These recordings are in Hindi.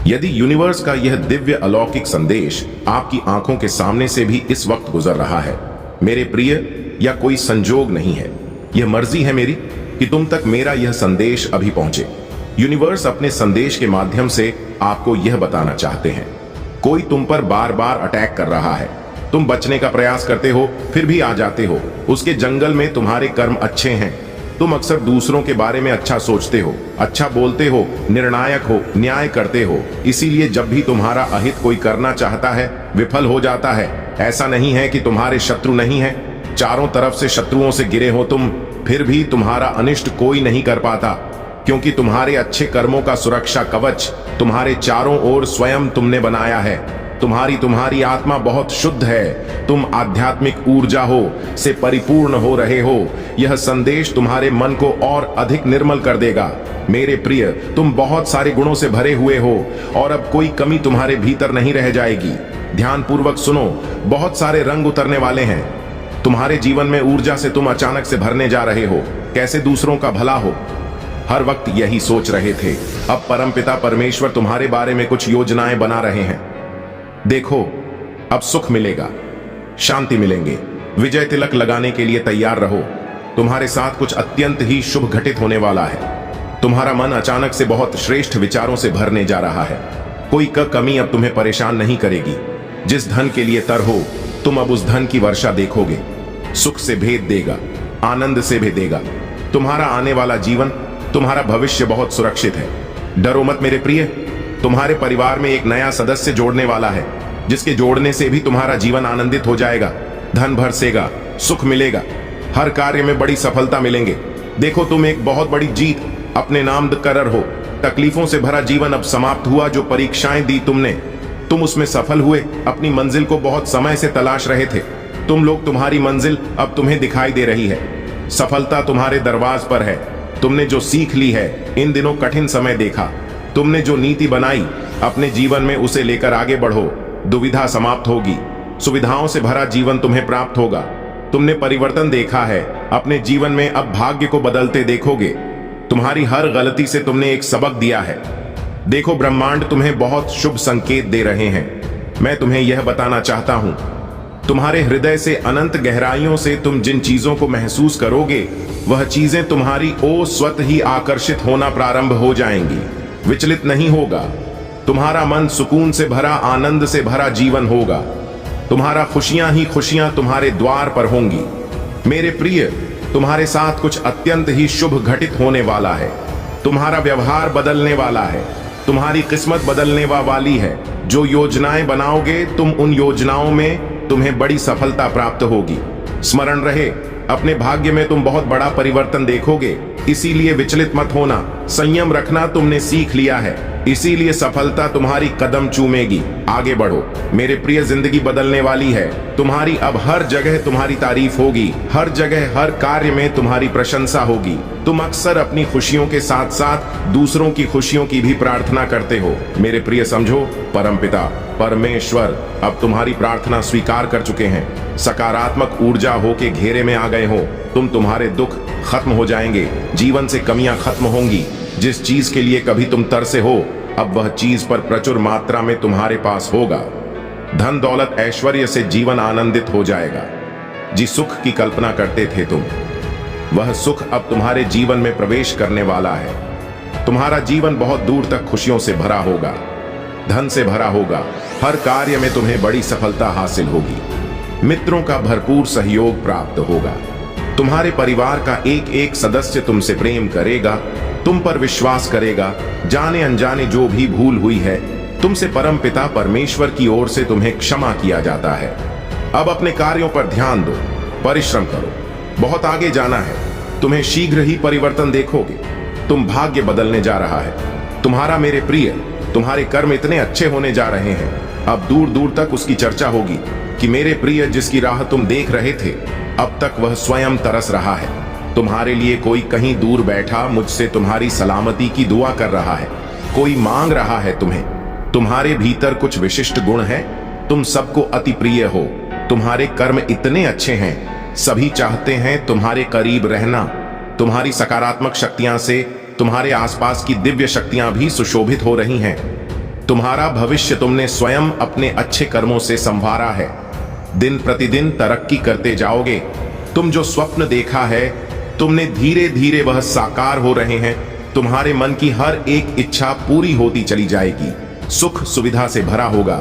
यदि यूनिवर्स का यह दिव्य अलौकिक संदेश आपकी आंखों के सामने से भी इस वक्त गुजर रहा है, मेरे प्रिय, यह कोई संजोग नहीं है, यह मर्जी है मेरी कि तुम तक मेरा यह संदेश अभी पहुंचे। यूनिवर्स अपने संदेश के माध्यम से आपको यह बताना चाहते हैं, कोई तुम पर बार बार अटैक कर रहा है, तुम बचने का प्रयास करते हो फिर भी आ जाते हो। उसके जंगल में तुम्हारे कर्म अच्छे हैं, तुम अक्सर दूसरों के बारे में अच्छा सोचते हो, अच्छा बोलते हो, निर्णायक हो, न्याय करते हो। इसीलिए जब भी तुम्हारा अहित कोई करना चाहता है विफल हो जाता है। ऐसा नहीं है कि तुम्हारे शत्रु नहीं है, चारों तरफ से शत्रुओं से घिरे हो तुम, फिर भी तुम्हारा अनिष्ट कोई नहीं कर पाता, क्योंकि तुम्हारे अच्छे कर्मों का सुरक्षा कवच तुम्हारे चारों ओर स्वयं तुमने बनाया है। तुम्हारी आत्मा बहुत शुद्ध है, तुम आध्यात्मिक ऊर्जा हो से परिपूर्ण हो रहे हो। यह संदेश तुम्हारे मन को और अधिक निर्मल कर देगा। मेरे प्रिय, तुम बहुत सारे गुणों से भरे हुए हो और अब कोई कमी तुम्हारे भीतर नहीं रह जाएगी। ध्यानपूर्वक सुनो, बहुत सारे रंग उतरने वाले हैं तुम्हारे जीवन में। ऊर्जा से तुम अचानक से भरने जा रहे हो, कैसे दूसरों का भला हो, हर वक्त यही सोच रहे थे। अब परमपिता परमेश्वर तुम्हारे बारे में कुछ योजनाएं बना रहे हैं। देखो, अब सुख मिलेगा, शांति मिलेंगे। विजय तिलक लगाने के लिए तैयार रहो, तुम्हारे साथ कुछ अत्यंत ही शुभ घटित होने वाला है। तुम्हारा मन अचानक से बहुत श्रेष्ठ विचारों से भरने जा रहा है। कोई कमी अब तुम्हें परेशान नहीं करेगी। जिस धन के लिए तर हो, तुम अब उस धन की वर्षा देखोगे। सुख से भेद देगा, आनंद से भी देगा। तुम्हारा आने वाला जीवन, तुम्हारा भविष्य बहुत सुरक्षित है। डरो मत मेरे प्रिय, तुम्हारे परिवार में एक नया सदस्य जोड़ने वाला है, जिसके जोड़ने से भी तुम्हारा जीवन आनंदित हो जाएगा। धन बरसेगा, सुख मिलेगा, हर कार्य में बड़ी सफलता मिलेंगे। देखो, तुम एक बहुत बड़ी जीत अपने नाम करर हो। तकलीफों से भरा जीवन अब समाप्त हुआ। जो परीक्षाएं दी तुमने, तुम उसमें सफल हुए। अपनी मंजिल को बहुत समय से तलाश रहे थे तुम लोग, तुम्हारी मंजिल अब तुम्हें दिखाई दे रही है। सफलता तुम्हारे दरवाज पर है। तुमने जो सीख ली है, इन दिनों कठिन समय देखा, तुमने जो नीति बनाई अपने जीवन में, उसे लेकर आगे बढ़ो। दुविधा समाप्त होगी, सुविधाओं से भरा जीवन तुम्हें प्राप्त होगा। तुमने परिवर्तन देखा है अपने जीवन में, अब भाग्य को बदलते देखोगे। तुम्हारी हर गलती से तुमने एक सबक दिया है। देखो, ब्रह्मांड तुम्हें बहुत शुभ संकेत दे रहे हैं। मैं तुम्हें यह बताना चाहता हूं, तुम्हारे हृदय से अनंत गहराइयों से तुम जिन चीजों को महसूस करोगे, वह चीजें तुम्हारी ओर स्वतः ही आकर्षित होना प्रारंभ हो जाएंगी। विचलित नहीं होगा। तुम्हारा मन सुकून से भरा, आनंद से भरा जीवन होगा। तुम्हारा खुशियां ही खुशियां तुम्हारे द्वार पर होंगी। मेरे प्रिय, तुम्हारे साथ कुछ अत्यंत ही शुभ घटित होने वाला है। तुम्हारा व्यवहार बदलने वाला है, तुम्हारी किस्मत बदलने वाली है। जो योजनाएं बनाओगे तुम, उन योजनाओं में तुम्हें बड़ी सफलता प्राप्त होगी। स्मरण रहे, अपने भाग्य में तुम बहुत बड़ा परिवर्तन देखोगे। इसीलिए विचलित मत होना, संयम रखना तुमने सीख लिया है। इसीलिए सफलता तुम्हारी कदम चूमेगी। आगे बढ़ो मेरे प्रिय, जिंदगी बदलने वाली है तुम्हारी। अब हर जगह तुम्हारी तारीफ होगी, हर जगह हर कार्य में तुम्हारी प्रशंसा होगी। तुम अक्सर अपनी खुशियों के साथ साथ दूसरों की खुशियों की भी प्रार्थना करते हो। मेरे प्रिय, समझो, परमपिता परमेश्वर अब तुम्हारी प्रार्थना स्वीकार कर चुके हैं। सकारात्मक ऊर्जा हो के घेरे में आ गए हो। तुम्हारे दुख खत्म हो जाएंगे, जीवन से कमियां खत्म होंगी। जिस चीज के लिए कभी तुम तरसे हो, अब वह चीज पर प्रचुर मात्रा में तुम्हारे पास होगा। धन दौलत ऐश्वर्य से जीवन आनंदित हो जाएगा। जिस सुख की कल्पना करते थे तुम, वह सुख अब तुम्हारे जीवन में प्रवेश करने वाला है। तुम्हारा जीवन बहुत दूर तक खुशियों से भरा होगा, धन से भरा होगा। हर कार्य में तुम्हें बड़ी सफलता हासिल होगी। मित्रों का भरपूर सहयोग प्राप्त होगा। तुम्हारे परिवार का एक एक सदस्य तुमसे प्रेम करेगा, तुम पर विश्वास करेगा। जाने अनजाने जो भी भूल हुई है, तुमसे परमपिता परमेश्वर की ओर से तुम्हें क्षमा किया जाता है। अब अपने कार्यों पर ध्यान दो, परिश्रम करो, बहुत आगे जाना है। तुम्हें शीघ्र ही परिवर्तन देखोगे। तुम भाग्य बदलने जा रहा है। तुम्हारा मेरे प्रिय, तुम्हारे कर्म इतने अच्छे होने जा रहे हैं, अब दूर दूर तक उसकी चर्चा होगी कि मेरे प्रिय, जिसकी राह तुम देख रहे थे, अब तक वह स्वयं तरस रहा है। तुम्हारे लिए कोई कहीं दूर बैठा मुझसे तुम्हारी सलामती की दुआ कर रहा है। कोई मांग रहा है तुम्हें। तुम्हारे भीतर कुछ विशिष्ट गुण है, तुम सबको अति प्रिय हो। तुम्हारे कर्म इतने अच्छे हैं, सभी चाहते हैं तुम्हारे करीब रहना। तुम्हारी सकारात्मक शक्तियां से तुम्हारे आसपास की दिव्य शक्तियां भी सुशोभित हो रही हैं। तुम्हारा भविष्य तुमने स्वयं अपने अच्छे कर्मों से संवारा है। दिन प्रतिदिन तरक्की करते जाओगे। तुम जो स्वप्न देखा है, तुमने धीरे धीरे वह साकार हो रहे हैं। तुम्हारे मन की हर एक इच्छा पूरी होती चली जाएगी। सुख सुविधा से भरा होगा।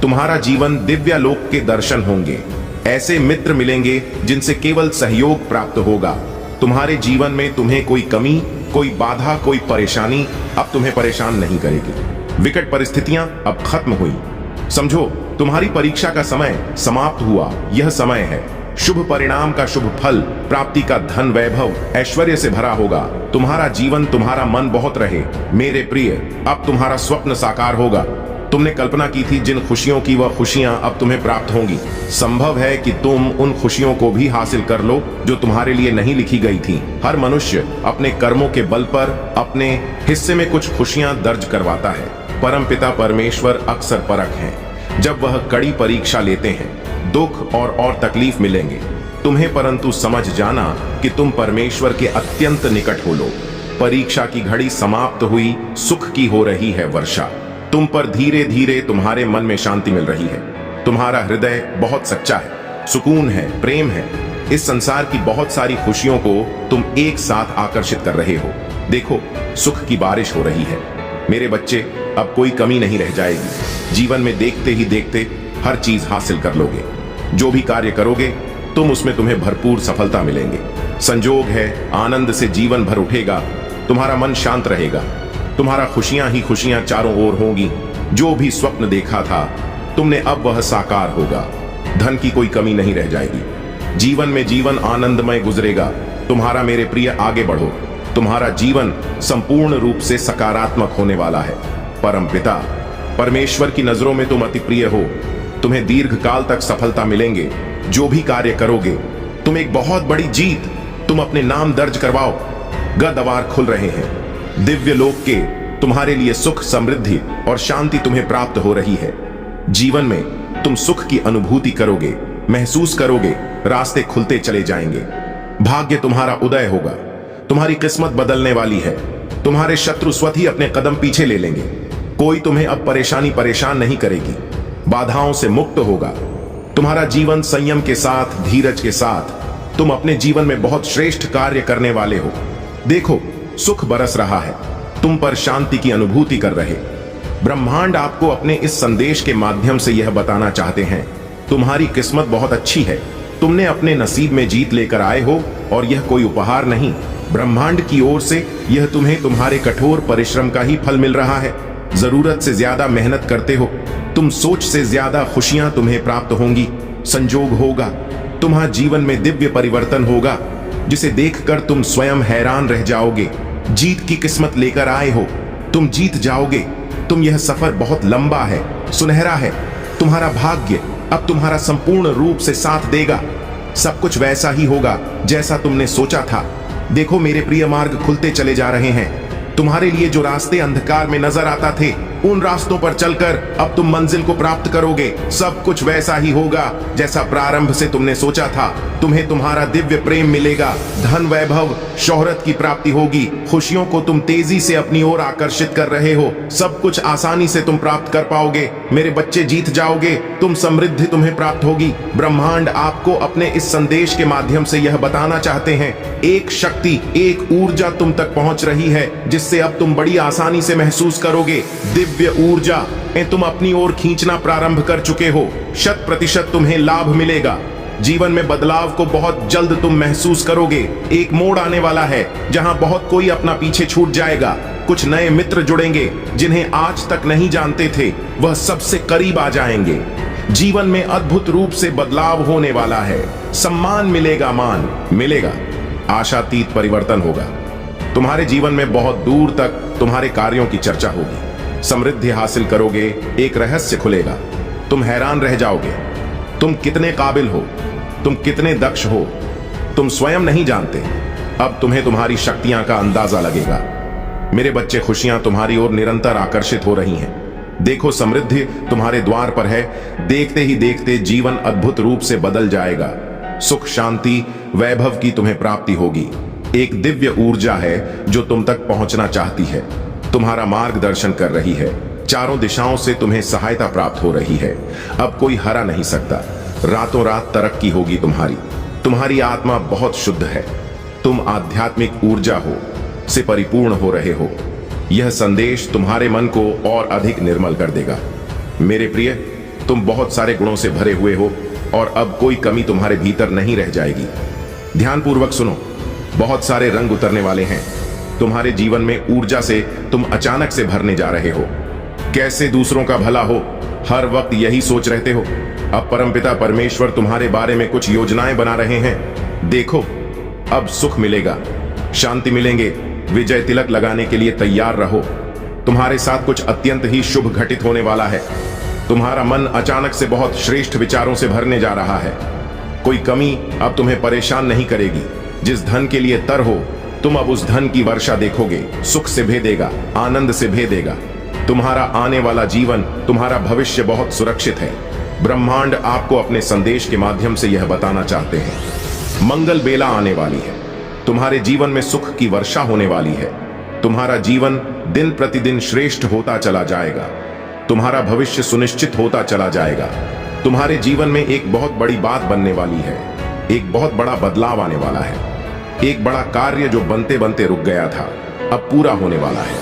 तुम्हारा जीवन दिव्यालोक के दर्शन होंगे। ऐसे मित्र मिलेंगे जिनसे केवल सहयोग प्राप्त होगा। तुम्हारे जीवन में तुम्हें कोई कमी, कोई बाधा, कोई परेशानी अब तुम्हें परेशान नहीं करेगी। विकट परिस्थितियां अब खत्म हुई। समझो, तुम्हारी परीक्षा का समय समाप्त हुआ। यह समय है शुभ परिणाम का, शुभ फल प्राप्ति का। धन वैभव ऐश्वर्य से भरा होगा। तुम्हारा जीवन, तुम्हारा मन बहुत रहे। मेरे प्रिय, अब तुम्हारा स्वप्न साकार होगा। तुमने कल्पना की थी जिन खुशियों की, वह खुशियां अब तुम्हें प्राप्त होंगी। संभव है कि तुम उन खुशियों को भी हासिल कर लो जो तुम्हारे लिए नहीं लिखी गई थी। हर मनुष्य अपने कर्मों के बल पर अपने हिस्से में कुछ खुशियां दर्ज करवाता है। परमपिता परमेश्वर अक्सर परख हैं। जब वह कड़ी परीक्षा लेते हैं, दुख और तकलीफ मिलेंगे तुम्हें, परंतु समझ जाना कि तुम परमेश्वर के अत्यंत निकट हो लो। परीक्षा की घड़ी समाप्त हुई, सुख की हो रही है वर्षा। तुम पर धीरे धीरे तुम्हारे मन में शांति मिल रही है। तुम्हारा हृदय बहुत सच्चा है, सुकून है, प्रेम है। इस संसार की बहुत सारी खुशियों को तुम एक साथ आकर्षित कर रहे हो। देखो, सुख की बारिश हो रही है। मेरे बच्चे, अब कोई कमी नहीं रह जाएगी। जीवन में देखते ही देखते हर चीज हासिल कर लोगे। जो भी कार्य करोगे तुम, उसमें तुम्हें भरपूर सफलता मिलेंगे। संजोग है, आनंद से जीवन भर उठेगा। तुम्हारा मन शांत रहेगा। तुम्हारा खुशियां ही खुशियां चारों ओर होंगी। जो भी स्वप्न देखा था तुमने, अब वह साकार होगा। धन की कोई कमी नहीं रह जाएगी। जीवन में जीवन आनंदमय गुजरेगा। तुम्हारा मेरे प्रिय, आगे बढ़ो। तुम्हारा जीवन संपूर्ण रूप से सकारात्मक होने वाला है। परमपिता परमेश्वर की नजरों में तुम अति प्रिय हो। तुम्हें दीर्घ काल तक सफलता मिलेंगे। जो भी कार्य करोगे तुम, एक बहुत बड़ी जीत तुम अपने नाम दर्ज करवाओ। गद्वार खुल रहे हैं। दिव्य लोक के तुम्हारे लिए सुख, समृद्धि और शांति तुम्हें प्राप्त हो रही है। जीवन में तुम सुख की अनुभूति करोगे, महसूस करोगे। रास्ते खुलते चले जाएंगे। भाग्य तुम्हारा उदय होगा। तुम्हारी किस्मत बदलने वाली है। तुम्हारे शत्रु स्वतः ही अपने कदम पीछे ले लेंगे। कोई तुम्हें अब परेशान नहीं करेगी। बाधाओं से मुक्त होगा। तुम्हारा जीवन संयम के साथ, धीरज के साथ, तुम अपने जीवन में बहुत श्रेष्ठ कार्य करने वाले हो। देखो, सुख बरस रहा है। तुम पर शांति की अनुभूति कर रहे। ब्रह्मांड आपको अपने इस संदेश के माध्यम से यह बताना चाहते हैं, तुम्हारी किस्मत बहुत अच्छी है। तुमने अपने नसीब में जीत लेकर आए हो और यह कोई उपहार नहीं, ब्रह्मांड की ओर से यह तुम्हें तुम्हारे कठोर परिश्रम का ही फल मिल रहा है। जरूरत से ज्यादा मेहनत करते हो तुम, सोच से ज्यादा खुशियां तुम्हें प्राप्त होंगी। संजोग होगा, तुम्हारे जीवन में दिव्य परिवर्तन होगा जिसे देखकर तुम स्वयं हैरान रह जाओगे। जीत की किस्मत लेकर आए हो, तुम जीत जाओगे। तुम, यह सफर बहुत लंबा है, सुनहरा है। तुम्हारा भाग्य अब तुम्हारा संपूर्ण रूप से साथ देगा। सब कुछ वैसा ही होगा जैसा तुमने सोचा था। देखो मेरे प्रिय, मार्ग खुलते चले जा रहे हैं। तुम्हारे लिए जो रास्ते अंधकार में नजर आता थे, उन रास्तों पर चलकर अब तुम मंजिल को प्राप्त करोगे। सब कुछ वैसा ही होगा जैसा प्रारंभ से तुमने सोचा था। तुम्हें तुम्हारा दिव्य प्रेम मिलेगा। धन, वैभव, शोहरत की प्राप्ति होगी। खुशियों को तुम तेजी से अपनी ओर आकर्षित कर रहे हो। सब कुछ आसानी से तुम प्राप्त कर पाओगे। मेरे बच्चे, जीत जाओगे। तुम, समृद्धि तुम्हें प्राप्त होगी। ब्रह्मांड आपको अपने इस संदेश के माध्यम से यह बताना चाहते हैं, एक शक्ति, एक ऊर्जा तुम तक पहुंच रही है जिससे अब तुम बड़ी आसानी से महसूस करोगे। दिव्य ऊर्जा तुम अपनी ओर खींचना प्रारंभ कर चुके हो। 100% तुम्हें लाभ मिलेगा। जीवन में बदलाव को बहुत जल्द तुम महसूस करोगे। एक मोड़ आने वाला है जहां बहुत कोई अपना पीछे छूट जाएगा। कुछ नए मित्र जुड़ेंगे जिन्हें आज तक नहीं जानते थे, वह सबसे करीब आ जाएंगे। जीवन में अद्भुत रूप से बदलाव होने वाला है। सम्मान मिलेगा, मान मिलेगा। आशातीत परिवर्तन होगा। तुम्हारे जीवन में बहुत दूर तक तुम्हारे कार्यों की चर्चा होगी। समृद्धि हासिल करोगे। एक रहस्य खुलेगा। तुम हैरान रह जाओगे। तुम कितने काबिल हो, तुम कितने दक्ष हो, तुम स्वयं नहीं जानते। अब तुम्हें तुम्हारी शक्तियां का अंदाजा लगेगा। मेरे बच्चे, खुशियां तुम्हारी ओर निरंतर आकर्षित हो रही हैं। देखो, समृद्धि तुम्हारे द्वार पर है। देखते ही देखते जीवन अद्भुत रूप से बदल जाएगा। सुख, शांति, वैभव की तुम्हें प्राप्ति होगी। एक दिव्य ऊर्जा है जो तुम तक पहुंचना चाहती है, तुम्हारा मार्गदर्शन कर रही है। चारों दिशाओं से तुम्हें सहायता प्राप्त हो रही है। अब कोई हरा नहीं सकता। रातों रात तरक्की होगी तुम्हारी। तुम्हारी आत्मा बहुत शुद्ध है। तुम आध्यात्मिक ऊर्जा हो से परिपूर्ण हो रहे हो। यह संदेश तुम्हारे मन को और अधिक निर्मल कर देगा। मेरे प्रिय, तुम बहुत सारे गुणों से भरे हुए हो और अब कोई कमी तुम्हारे भीतर नहीं रह जाएगी। ध्यानपूर्वक सुनो, बहुत सारे रंग उतरने वाले हैं। तुम्हारे जीवन में ऊर्जा से तुम अचानक से भरने जा रहे हो। कैसे दूसरों का भला हो, हर वक्त यही सोच रहते हो। अब परमपिता परमेश्वर तुम्हारे बारे में कुछ योजनाएं बना रहे हैं। देखो, अब सुख मिलेगा, शांति मिलेंगे। विजय तिलक लगाने के लिए तैयार रहो। तुम्हारे साथ कुछ अत्यंत ही शुभ घटित होने वाला है। तुम्हारा मन अचानक से बहुत श्रेष्ठ विचारों से भरने जा रहा है। कोई कमी अब तुम्हें परेशान नहीं करेगी। जिस धन के लिए तर हो, तुम अब उस धन की वर्षा देखोगे। सुख से भेदेगा, आनंद से भेदेगा। तुम्हारा आने वाला जीवन, तुम्हारा भविष्य बहुत सुरक्षित है। ब्रह्मांड आपको अपने संदेश के माध्यम से यह बताना चाहते हैं। मंगल बेला आने वाली है। तुम्हारे जीवन में सुख की वर्षा होने वाली है। तुम्हारा जीवन दिन प्रतिदिन श्रेष्ठ होता चला जाएगा। तुम्हारा भविष्य सुनिश्चित होता चला जाएगा। तुम्हारे जीवन में एक बहुत बड़ी बात बनने वाली है। एक बहुत बड़ा बदलाव आने वाला है। एक बड़ा कार्य जो बनते बनते रुक गया था, अब पूरा होने वाला है।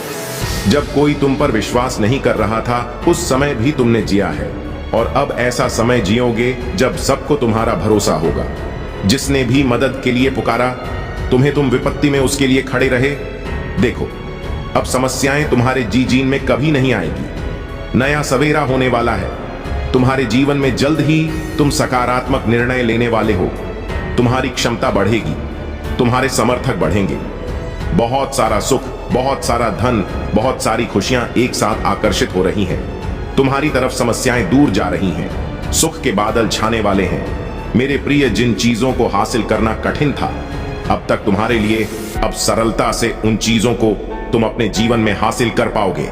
जब कोई तुम पर विश्वास नहीं कर रहा था, उस समय भी तुमने जिया है। और अब ऐसा समय जियोगे जब सबको तुम्हारा भरोसा होगा। जिसने भी मदद के लिए पुकारा, तुम्हें तुम विपत्ति में उसके लिए खड़े रहे। देखो, अब समस्याएं तुम्हारे जीन में कभी नहीं आएगी। नया सवेरा होने वाला है। तुम्हारे जीवन में जल्द ही तुम सकारात्मक निर्णय लेने वाले हो। तुम्हारी क्षमता बढ़ेगी। तुम्हारे समर्थक बढ़ेंगे। बहुत सारा सुख, बहुत सारा धन, बहुत सारी खुशियां एक साथ आकर्षित हो रही हैं। तुम्हारी तरफ समस्याएं दूर जा रही हैं। सुख के बादल छाने वाले हैं। मेरे प्रिय, जिन चीजों को हासिल करना कठिन था, अब तक तुम्हारे लिए अब सरलता से उन चीजों को तुम अपने जीवन में हासिल कर पाओगे।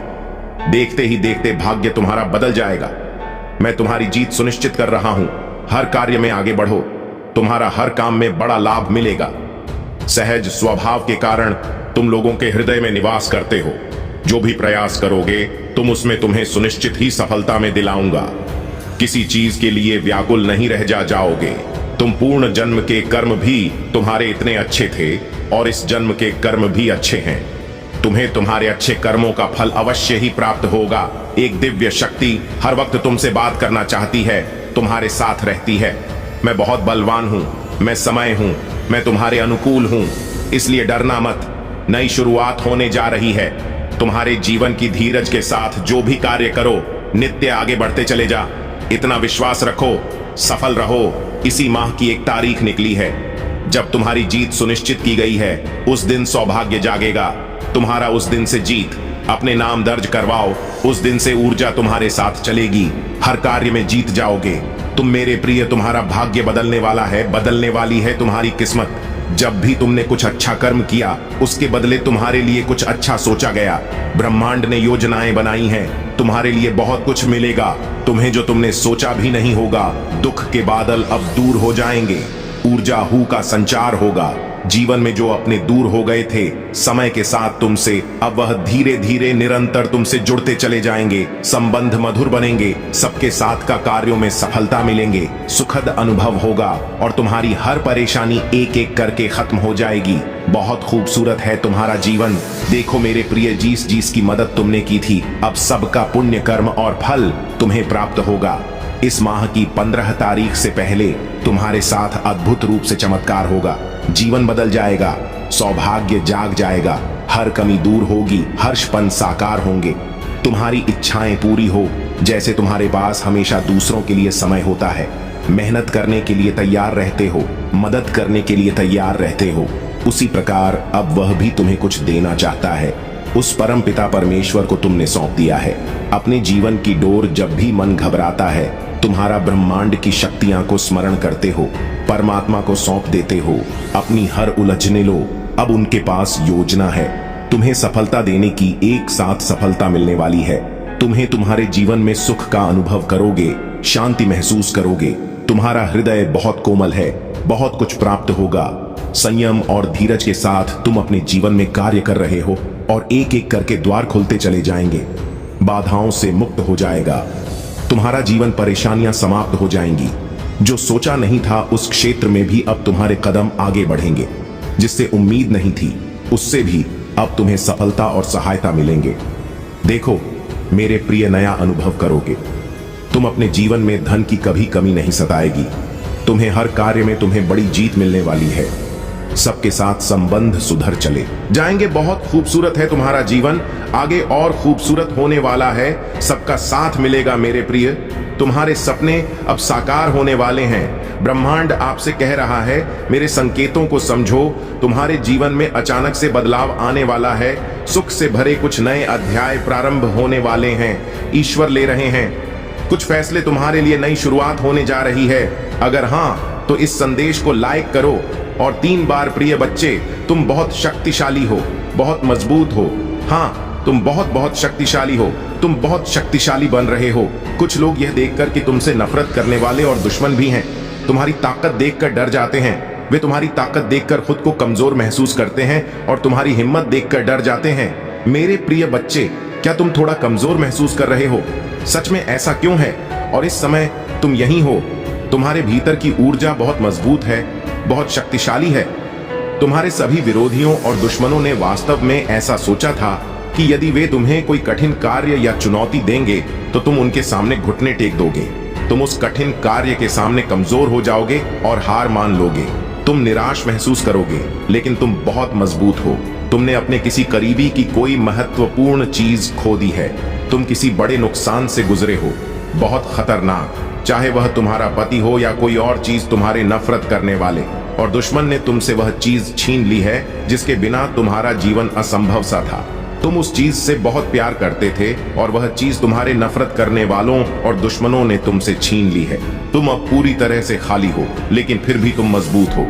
देखते ही देखते भाग्य तुम्हारा बदल जाएगा। मैं तुम्हारी जीत सुनिश्चित कर रहा हूं। हर कार्य में आगे बढ़ो। तुम्हारा हर काम में बड़ा लाभ मिलेगा। सहज स्वभाव के कारण तुम लोगों के हृदय में निवास करते हो। जो भी प्रयास करोगे तुम उसमें तुम्हें सुनिश्चित ही सफलता में दिलाऊंगा। किसी चीज के लिए व्याकुल नहीं रह जाओगे। तुम पूर्ण जन्म के कर्म भी तुम्हारे इतने अच्छे थे और इस जन्म के कर्म भी अच्छे हैं। तुम्हें तुम्हारे अच्छे कर्मों का फल अवश्य ही प्राप्त होगा। एक दिव्य शक्ति हर वक्त तुमसे बात करना चाहती है, तुम्हारे साथ रहती है। मैं बहुत बलवान हूं, मैं समय हूं, मैं तुम्हारे अनुकूल हूं, इसलिए डरना मत। नई शुरुआत होने जा रही है। तुम्हारे जीवन की धीरज के साथ जो भी कार्य करो, नित्य आगे बढ़ते चले जा। इतना विश्वास रखो, सफल रहो। इसी माह की एक तारीख निकली है जब तुम्हारी जीत सुनिश्चित की गई है। उस दिन सौभाग्य जागेगा। तुम्हारा उस दिन से जीत अपने नाम दर्ज करवाओ। उस दिन से ऊर्जा तुम्हारे साथ चलेगी। हर कार्य में जीत जाओगे तुम। मेरे प्रिय, तुम्हारा भाग्य बदलने वाला है, बदलने वाली है तुम्हारी किस्मत। जब भी तुमने कुछ अच्छा कर्म किया, उसके बदले तुम्हारे लिए कुछ अच्छा सोचा गया। ब्रह्मांड ने योजनाएं बनाई हैं। तुम्हारे लिए बहुत कुछ मिलेगा, तुम्हें जो तुमने सोचा भी नहीं होगा। दुख के बादल अब दूर हो जाएंगे। ऊर्जा हू का संचार होगा। जीवन में जो अपने दूर हो गए थे, समय के साथ तुमसे अब वह धीरे धीरे निरंतर तुमसे जुड़ते चले जाएंगे। संबंध मधुर बनेंगे। सबके साथ का कार्यों में सफलता मिलेंगे। सुखद अनुभव होगा और तुम्हारी हर परेशानी एक एक करके खत्म हो जाएगी। बहुत खूबसूरत है तुम्हारा जीवन। देखो मेरे प्रिय, जिस की मदद तुमने की थी, अब सबका पुण्य कर्म और फल तुम्हें प्राप्त होगा। इस माह की 15 तारीख से पहले तुम्हारे साथ अद्भुत रूप से चमत्कार होगा। जीवन बदल जाएगा। सौभाग्य जाग जाएगा। हर कमी दूर होगी। हर्षपन साकार होंगे। तुम्हारी इच्छाएं पूरी हो। जैसे तुम्हारे पास हमेशा दूसरों के लिए समय होता है, मेहनत करने के लिए तैयार रहते हो, मदद करने के लिए तैयार रहते हो, उसी प्रकार अब वह भी तुम्हें कुछ देना चाहता है। उस परम पिता परमेश्वर को तुमने सौंप दिया है। अपने जीवन की डोर जब भी मन घबराता है, तुम्हारा ब्रह्मांड की शक्तियां को स्मरण करते हो, परमात्मा को सौंप देते हो। अपनी हर उलझने लो। अब उनके पास योजना है। तुम्हें सफलता देने की। एक साथ सफलता मिलने वाली है। तुम्हें तुम्हारे जीवन में सुख का अनुभव करोगे, शांति महसूस करोगे। तुम्हारा हृदय बहुत कोमल है। बहुत कुछ प्राप्त होगा। संयम और धीरज के साथ तुम अपने जीवन में कार्य कर रहे हो और एक एक करके द्वार खुलते चले जाएंगे। बाधाओं से मुक्त हो जाएगा। तुम्हारा जीवन परेशानियां समाप्त हो जाएंगी। जो सोचा नहीं था उस क्षेत्र में भी अब तुम्हारे कदम आगे बढ़ेंगे। जिससे उम्मीद नहीं थी उससे भी अब तुम्हें सफलता और सहायता मिलेंगे। देखो मेरे प्रिय, नया अनुभव करोगे। तुम अपने जीवन में धन की कभी कमी नहीं सताएगी। तुम्हें हर कार्य में तुम्हें बड़ी जीत मिलने वाली है। सबके साथ संबंध सुधर चले जाएंगे। बहुत खूबसूरत है तुम्हारा जीवन, आगे और खूबसूरत होने वाला है। सबका साथ मिलेगा मेरे प्रिय। तुम्हारे सपने अब साकार होने वाले हैं। ब्रह्मांड आपसे कह रहा है मेरे संकेतों को समझो। तुम्हारे जीवन में अचानक से बदलाव आने वाला है। सुख से भरे कुछ नए अध्याय प्रारंभ होने वाले हैं। ईश्वर ले रहे हैं कुछ फैसले। तुम्हारे लिए नई शुरुआत होने जा रही है। अगर हाँ तो इस संदेश को लाइक करो और 3 बार प्रिय बच्चे, तुम बहुत शक्तिशाली हो, बहुत मजबूत हो। हाँ, तुम बहुत बहुत शक्तिशाली हो। तुम बहुत शक्तिशाली बन रहे हो। कुछ लोग यह देखकर कि तुमसे नफरत करने वाले और दुश्मन भी हैं, तुम्हारी ताकत देखकर डर जाते हैं। वे तुम्हारी ताकत देखकर खुद को कमजोर महसूस करते हैं और तुम्हारी हिम्मत देखकर डर जाते हैं। मेरे प्रिय बच्चे, क्या तुम थोड़ा कमजोर महसूस कर रहे हो? सच में ऐसा क्यों है? और इस समय तुम यहीं हो। तुम्हारे भीतर की ऊर्जा बहुत मजबूत है, बहुत शक्तिशाली है। तुम्हारे सभी विरोधियों और दुश्मनों ने वास्तव में ऐसा सोचा था कि यदि वे तुम्हें कोई कठिन कार्य या चुनौती देंगे तो तुम उनके सामने घुटने टेक दोगे। तुम उस कठिन कार्य के सामने कमजोर हो जाओगे और हार मान लोगे। तुम निराश महसूस करोगे, लेकिन तुम बहुत मजबूत हो। तुमने अपने किसी करीबी की कोई महत्वपूर्ण चीज खो दी है। तुम किसी बड़े नुकसान से गुजरे हो, बहुत खतरनाक, चाहे वह तुम्हारा पति हो या कोई और चीज तुम्हारे नफरत करने वाले। और दुश्मन ने तुमसे वह चीज छीन ली है जिसके बिना तुम्हारा जीवन असंभव सा था। तुम उस चीज से बहुत प्यार करते थे और वह चीज तुम्हारे नफरत करने वालों और दुश्मनों ने तुमसे छीन ली है। तुम अब पूरी तरह से खाली हो, लेकिन फिर भी तुम मजबूत हो।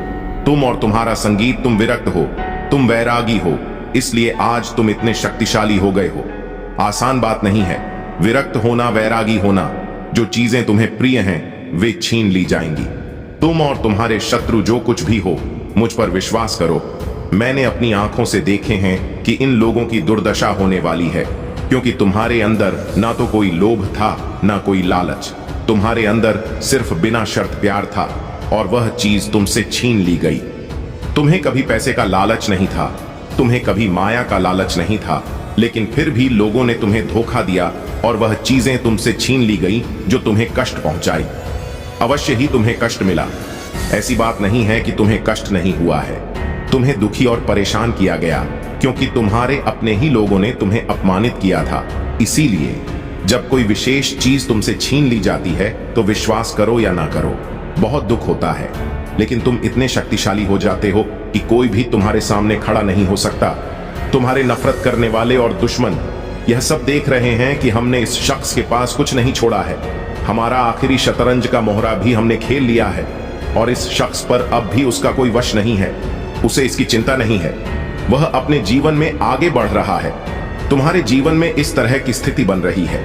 तुम और तुम्हारा संगीत, तुम विरक्त हो, तुम वैरागी हो, इसलिए आज तुम इतने शक्तिशाली हो गए हो। आसान बात नहीं है विरक्त होना, वैरागी होना। जो चीजें तुम्हें प्रिय हैं वे छीन ली जाएंगी। तुम और तुम्हारे शत्रु जो कुछ भी हो, मुझ पर विश्वास करो। मैंने अपनी आंखों से देखे हैं कि इन लोगों की दुर्दशा होने वाली है, क्योंकि तुम्हारे अंदर ना तो कोई लोभ था ना कोई लालच। तुम्हारे अंदर सिर्फ बिना शर्त प्यार था और वह चीज तुमसे छीन ली गई। तुम्हें कभी पैसे का लालच नहीं था, तुम्हें कभी माया का लालच नहीं था, लेकिन फिर भी लोगों ने तुम्हें धोखा दिया और वह चीजें तुमसे छीन ली गई जो तुम्हें कष्ट पहुंचाई। अवश्य ही तुम्हें कष्ट मिला, ऐसी बात नहीं है कि तुम्हें कष्ट नहीं हुआ है। तुम्हें दुखी और परेशान किया गया क्योंकि तुम्हारे अपने ही लोगों ने तुम्हें अपमानित किया था। इसीलिए जब कोई विशेष चीज तुमसे छीन ली जाती है तो विश्वास करो या ना करो, बहुत दुख होता है, लेकिन तुम इतने शक्तिशाली हो जाते हो कि कोई भी तुम्हारे सामने खड़ा नहीं हो सकता। तुम्हारे नफरत करने वाले और दुश्मन यह सब देख रहे हैं कि हमने इस शख्स के पास कुछ नहीं छोड़ा है। हमारा आखिरी शतरंज का मोहरा भी हमने खेल लिया है और इस शख्स पर अब भी उसका कोई वश नहीं है। उसे इसकी चिंता नहीं है, वह अपने जीवन में आगे बढ़ रहा है। तुम्हारे जीवन में इस तरह की स्थिति बन रही है।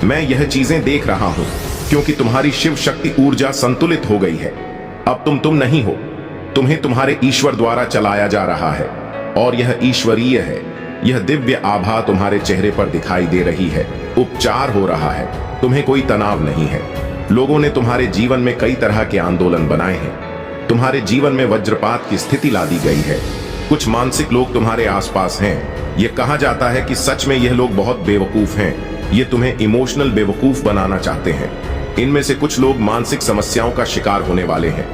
मैं यह चीजें देख रहा हूं क्योंकि तुम्हारी शिव शक्ति ऊर्जा संतुलित हो गई है। अब तुम नहीं हो, तुम्हें तुम्हारे ईश्वर द्वारा चलाया जा रहा है और यह ईश्वरीय है। यह दिव्य आभा तुम्हारे चेहरे पर दिखाई दे रही है। उपचार हो रहा है, तुम्हें कोई तनाव नहीं है। लोगों ने तुम्हारे जीवन में कई तरह के आंदोलन बनाए हैं। तुम्हारे जीवन में वज्रपात की स्थिति ला दी गई है। कुछ मानसिक लोग तुम्हारे आसपास हैं। यह कहा जाता है कि सच में यह लोग बहुत बेवकूफ हैं। ये तुम्हें इमोशनल बेवकूफ बनाना चाहते हैं। इनमें से कुछ लोग मानसिक समस्याओं का शिकार होने वाले हैं।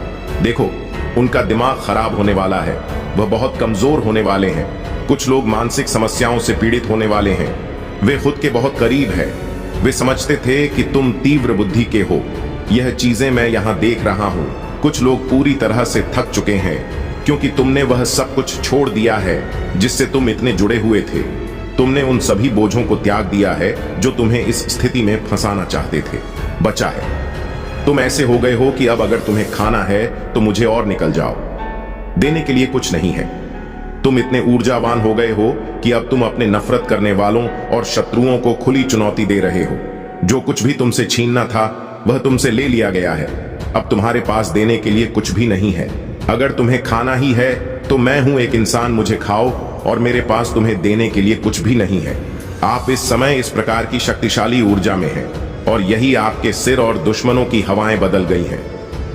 देखो, उनका दिमाग खराब होने वाला है, वह बहुत कमजोर होने वाले हैं। कुछ लोग मानसिक समस्याओं से पीड़ित होने वाले हैं। वे खुद के बहुत करीब हैं। वे समझते थे कि तुम तीव्र बुद्धि के हो। यह चीजें मैं यहां देख रहा हूं। कुछ लोग पूरी तरह से थक चुके हैं क्योंकि तुमने वह सब कुछ छोड़ दिया है जिससे तुम इतने जुड़े हुए थे। तुमने उन सभी बोझों को त्याग दिया है जो तुम्हें इस स्थिति में फंसाना चाहते थे। बचा है, तुम ऐसे हो गए हो कि अब अगर तुम्हें खाना है तो मुझे और निकल जाओ। देने के लिए कुछ नहीं है। तुम इतने ऊर्जावान हो गए हो कि अब तुम अपने नफरत करने वालों और शत्रुओं को खुली चुनौती दे रहे हो। जो कुछ भी तुमसे छीनना था वह तुमसे ले लिया गया है। अब तुम्हारे पास देने के लिए कुछ भी नहीं है। अगर तुम्हें खाना ही है तो मैं हूं एक इंसान, मुझे खाओ, और मेरे पास तुम्हें देने के लिए कुछ भी नहीं है। आप इस समय इस प्रकार की शक्तिशाली ऊर्जा में हैं और यही आपके सिर और दुश्मनों की हवाएं बदल गई हैं।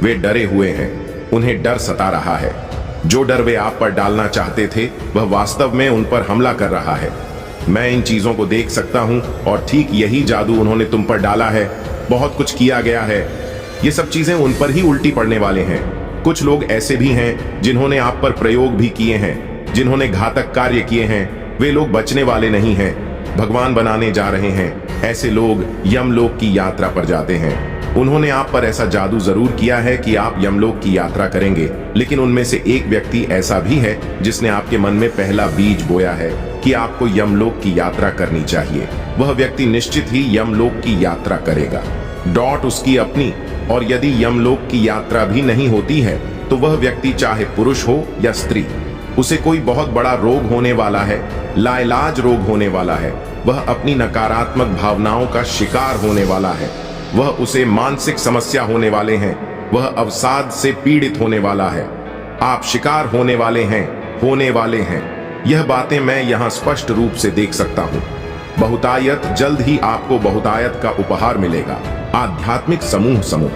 वे डरे हुए हैं, उन्हें डर सता रहा है। जो डर वे आप पर डालना चाहते थे वह वास्तव में उन पर हमला कर रहा है। मैं इन चीजों को देख सकता हूं और ठीक यही जादू उन्होंने तुम पर डाला है। बहुत कुछ किया गया है। ये सब चीजें उन पर ही उल्टी पड़ने वाले हैं। कुछ लोग ऐसे भी हैं जिन्होंने आप पर प्रयोग भी किए हैं, जिन्होंने घातक कार्य किए हैं। वे लोग बचने वाले नहीं हैं, भगवान बनाने जा रहे हैं। ऐसे लोग यमलोक की यात्रा पर जाते हैं। उन्होंने आप पर ऐसा जादू जरूर किया है कि आप यमलोक की यात्रा करेंगे, लेकिन उनमें से एक व्यक्ति ऐसा भी है जिसने आपके मन में पहला बीज बोया है कि आपको यमलोक की यात्रा करनी चाहिए। वह व्यक्ति निश्चित ही यमलोक की यात्रा करेगा। डॉट उसकी अपनी, और यदि यमलोक की यात्रा भी नहीं होती है तो वह व्यक्ति चाहे पुरुष हो या स्त्री, उसे कोई बहुत बड़ा रोग होने वाला है, लाइलाज रोग होने वाला है। वह अपनी नकारात्मक भावनाओं का शिकार होने वाला है। वह उसे मानसिक समस्या होने वाले हैं। वह अवसाद से पीड़ित होने वाला है। आप शिकार होने वाले हैं। यह बातें मैं यहां स्पष्ट रूप से देख सकता हूं। बहुतायत, जल्द ही आपको बहुतायत का उपहार मिलेगा। आध्यात्मिक समूह।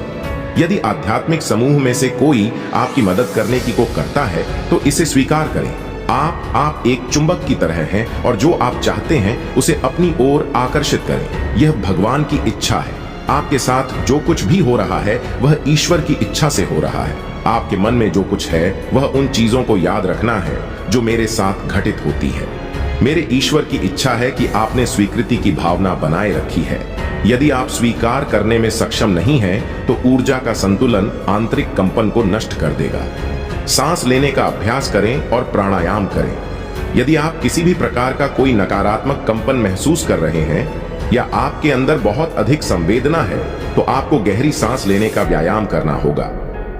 यदि आध्यात्मिक समूह में से कोई आपकी मदद करने की को करता है तो इसे स्वीकार करें। आप एक चुंबक की तरह हैं और जो आप चाहते हैं उसे अपनी ओर आकर्षित करें। यह भगवान की इच्छा है। आपके साथ जो कुछ भी हो रहा है वह ईश्वर की इच्छा से हो रहा है। आपके मन में जो कुछ है वह उन चीजों को याद रखना है जो मेरे साथ घटित होती है। मेरे ईश्वर की इच्छा है कि आपने स्वीकृति की भावना बनाए रखी है। यदि आप स्वीकार करने में सक्षम नहीं हैं तो ऊर्जा का संतुलन आंतरिक कंपन को नष्ट कर देगा। सांस लेने का अभ्यास करें और प्राणायाम करें। यदि आप किसी भी प्रकार का कोई नकारात्मक कंपन महसूस कर रहे हैं या आपके अंदर बहुत अधिक संवेदना है तो आपको गहरी सांस लेने का व्यायाम करना होगा।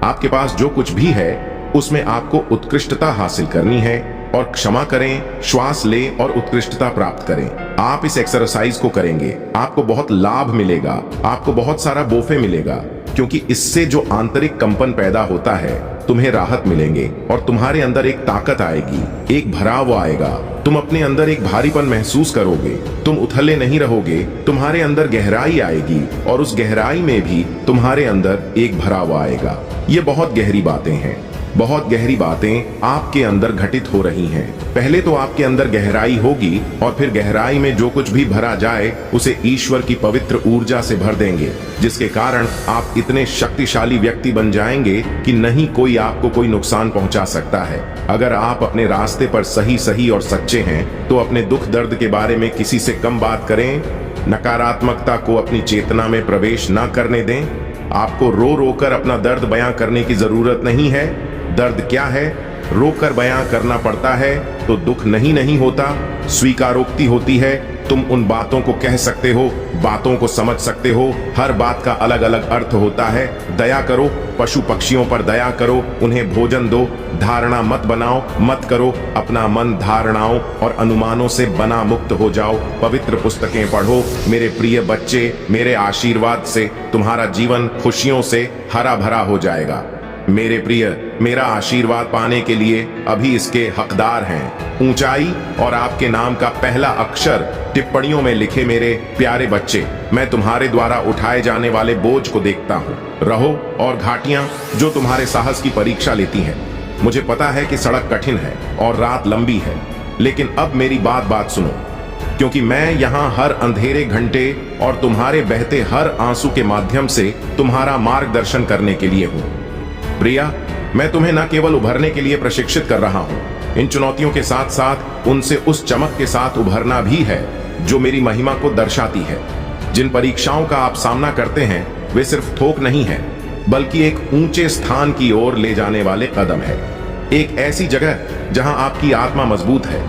आपके पास जो कुछ भी है उसमें आपको उत्कृष्टता हासिल करनी है और क्षमा करें, श्वास लें और उत्कृष्टता प्राप्त करें। आप इस एक्सरसाइज को करेंगे, आपको बहुत लाभ मिलेगा, आपको बहुत सारा बोफे मिलेगा, क्योंकि इससे जो आंतरिक कंपन पैदा होता है तुम्हें राहत मिलेंगे और तुम्हारे अंदर एक ताकत आएगी, एक भराव आएगा। तुम अपने अंदर एक भारीपन महसूस करोगे। तुम उथले नहीं रहोगे, तुम्हारे अंदर गहराई आएगी और उस गहराई में भी तुम्हारे अंदर एक भराव आएगा। ये बहुत गहरी बातें हैं। बहुत गहरी बातें आपके अंदर घटित हो रही हैं। पहले तो आपके अंदर गहराई होगी और फिर गहराई में जो कुछ भी भरा जाए उसे ईश्वर की पवित्र ऊर्जा से भर देंगे, जिसके कारण आप इतने शक्तिशाली व्यक्ति बन जाएंगे कि नहीं कोई आपको कोई नुकसान पहुंचा सकता है। अगर आप अपने रास्ते पर सही और सच्चे हैं तो अपने दुख दर्द के बारे में किसी से कम बात करें। नकारात्मकता को अपनी चेतना में प्रवेश न करने दें। आपको रो रो कर अपना दर्द बयां करने की जरूरत नहीं है। दर्द क्या है? रोकर बयां करना पड़ता है तो दुख नहीं होता, स्वीकारोक्ति होती है। तुम उन बातों को कह सकते हो, बातों को समझ सकते हो। हर बात का अलग अलग अर्थ होता है। दया करो, पशु पक्षियों पर दया करो, उन्हें भोजन दो। धारणा मत बनाओ, मत करो। अपना मन धारणाओं और अनुमानों से बना मुक्त हो जाओ। पवित्र पुस्तकें पढ़ो। मेरे प्रिय बच्चे, मेरे आशीर्वाद से तुम्हारा जीवन खुशियों से हरा भरा हो जाएगा। मेरे प्रिय, मेरा आशीर्वाद पाने के लिए अभी इसके हकदार हैं। ऊंचाई और आपके नाम का पहला अक्षर टिप्पणियों में लिखे। मेरे प्यारे बच्चे, मैं तुम्हारे द्वारा उठाए जाने वाले बोझ को देखता हूँ। रहो और घाटियां जो तुम्हारे साहस की परीक्षा लेती हैं। मुझे पता है कि सड़क कठिन है और रात लंबी है, लेकिन अब मेरी बात सुनो, क्योंकि मैं यहाँ हर अंधेरे घंटे और तुम्हारे बहते हर आंसू के माध्यम से तुम्हारा मार्गदर्शन करने के लिए हूँ। प्रिया, मैं तुम्हें न केवल उभरने के लिए प्रशिक्षित कर रहा हूं, इन चुनौतियों के साथ साथ उनसे उस चमक के साथ उभरना भी है जो मेरी महिमा को दर्शाती है। जिन परीक्षाओं का आप सामना करते हैं वे सिर्फ थोक नहीं है, बल्कि एक ऊंचे स्थान की ओर ले जाने वाले कदम है। एक ऐसी जगह जहां आपकी आत्मा मजबूत है,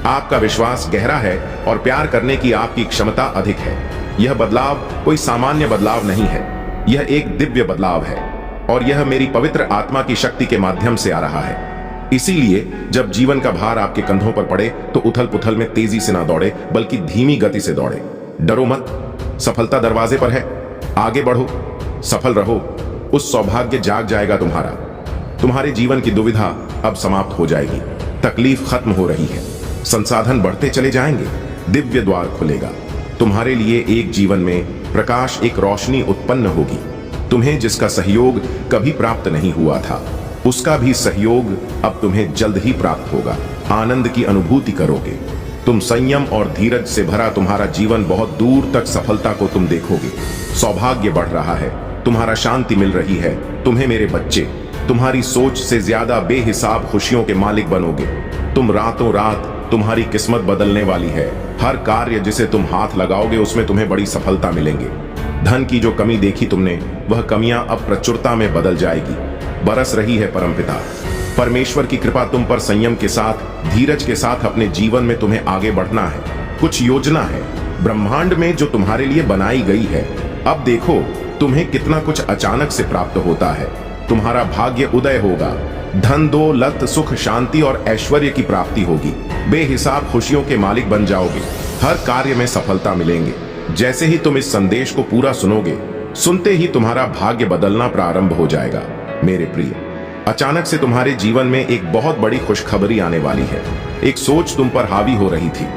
आपका विश्वास गहरा है और प्यार करने की आपकी क्षमता अधिक है। यह बदलाव कोई सामान्य बदलाव नहीं है, यह एक दिव्य बदलाव है और यह मेरी पवित्र आत्मा की शक्ति के माध्यम से आ रहा है। इसीलिए जब जीवन का भार आपके कंधों पर पड़े तो उथल पुथल में तेजी से ना दौड़े, बल्कि धीमी गति से दौड़े। डरो मत, सफलता दरवाजे पर है। आगे बढ़ो, सफल रहो। उस सौभाग्य जाग जाएगा तुम्हारा। तुम्हारे जीवन की दुविधा अब समाप्त हो जाएगी। तकलीफ खत्म हो रही है, संसाधन बढ़ते चले जाएंगे। दिव्य द्वार खुलेगा। तुम्हारे लिए एक जीवन में प्रकाश, एक रोशनी उत्पन्न होगी। तुम्हें जिसका सहयोग कभी प्राप्त नहीं हुआ था, उसका भी सहयोग अब तुम्हें जल्द ही प्राप्त होगा। आनंद की अनुभूति करोगे। तुम संयम और धीरज से भरा तुम्हारा जीवन, बहुत दूर तक सफलता को तुम देखोगे। सौभाग्य बढ़ रहा है, तुम्हारा शांति मिल रही है। तुम्हें मेरे बच्चे, तुम्हारी सोच से ज्यादा बेहिसाब खुशियों के मालिक बनोगे। तुम रातों रात, तुम्हारी किस्मत बदलने वाली है। हर कार्य जिसे तुम हाथ लगाओगे उसमें तुम्हें बड़ी सफलता मिलेंगे। धन की जो कमी देखी तुमने, वह कमियां अब प्रचुरता में बदल जाएगी। बरस रही है परमपिता परमेश्वर की कृपा तुम पर। संयम के साथ, धीरज के साथ अपने जीवन में तुम्हें आगे बढ़ना है। कुछ योजना है ब्रह्मांड में जो तुम्हारे लिए बनाई गई है। अब देखो तुम्हें कितना कुछ अचानक से प्राप्त होता है। तुम्हारा भाग्य उदय होगा। धन, दौलत, सुख, शांति और ऐश्वर्य की प्राप्ति होगी। बेहिसाब खुशियों के मालिक बन जाओगे। हर कार्य में सफलता मिलेंगे। जैसे ही तुम इस संदेश को पूरा सुनोगे, सुनते ही तुम्हारा भाग्य बदलना प्रारंभ हो जाएगा। मेरे प्रिय, अचानक से तुम्हारे जीवन में एक बहुत बड़ी खुशखबरी आने वाली है। एक सोच तुम पर हावी हो रही थी।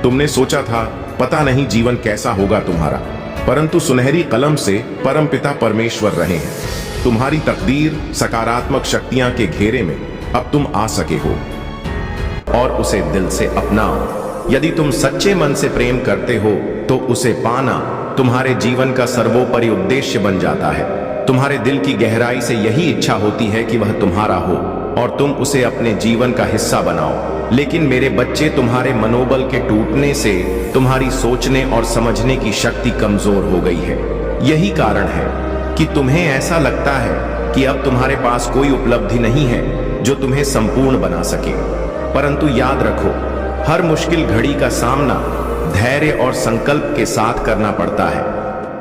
तुमने सोचा था पता नहीं जीवन कैसा होगा तुम्हारा, परंतु सुनहरी कलम से परमपिता परमेश्वर रहे हैं। तुम्हारी तकदीर सकारात्मक शक्तियां के घेरे में अब तुम आ सके हो और उसे दिल से अपनाओ। यदि तुम सच्चे मन से प्रेम करते हो तो उसे पाना तुम्हारे जीवन का सर्वोपरि उद्देश्य बन जाता है। तुम्हारे दिल की गहराई से यही इच्छा होती है कि वह तुम्हारा हो और तुम उसे अपने जीवन का हिस्सा बनाओ। लेकिन मेरे बच्चे, तुम्हारे मनोबल के टूटने से तुम्हारी सोचने और समझने की शक्ति कमजोर हो गई है। यही कारण है कि तुम्हें ऐसा लगता है कि अब तुम्हारे पास कोई उपलब्धि नहीं है जो तुम्हें संपूर्ण बना सके। परंतु याद रखो, हर मुश्किल घड़ी का सामना धैर्य और संकल्प के साथ करना पड़ता है।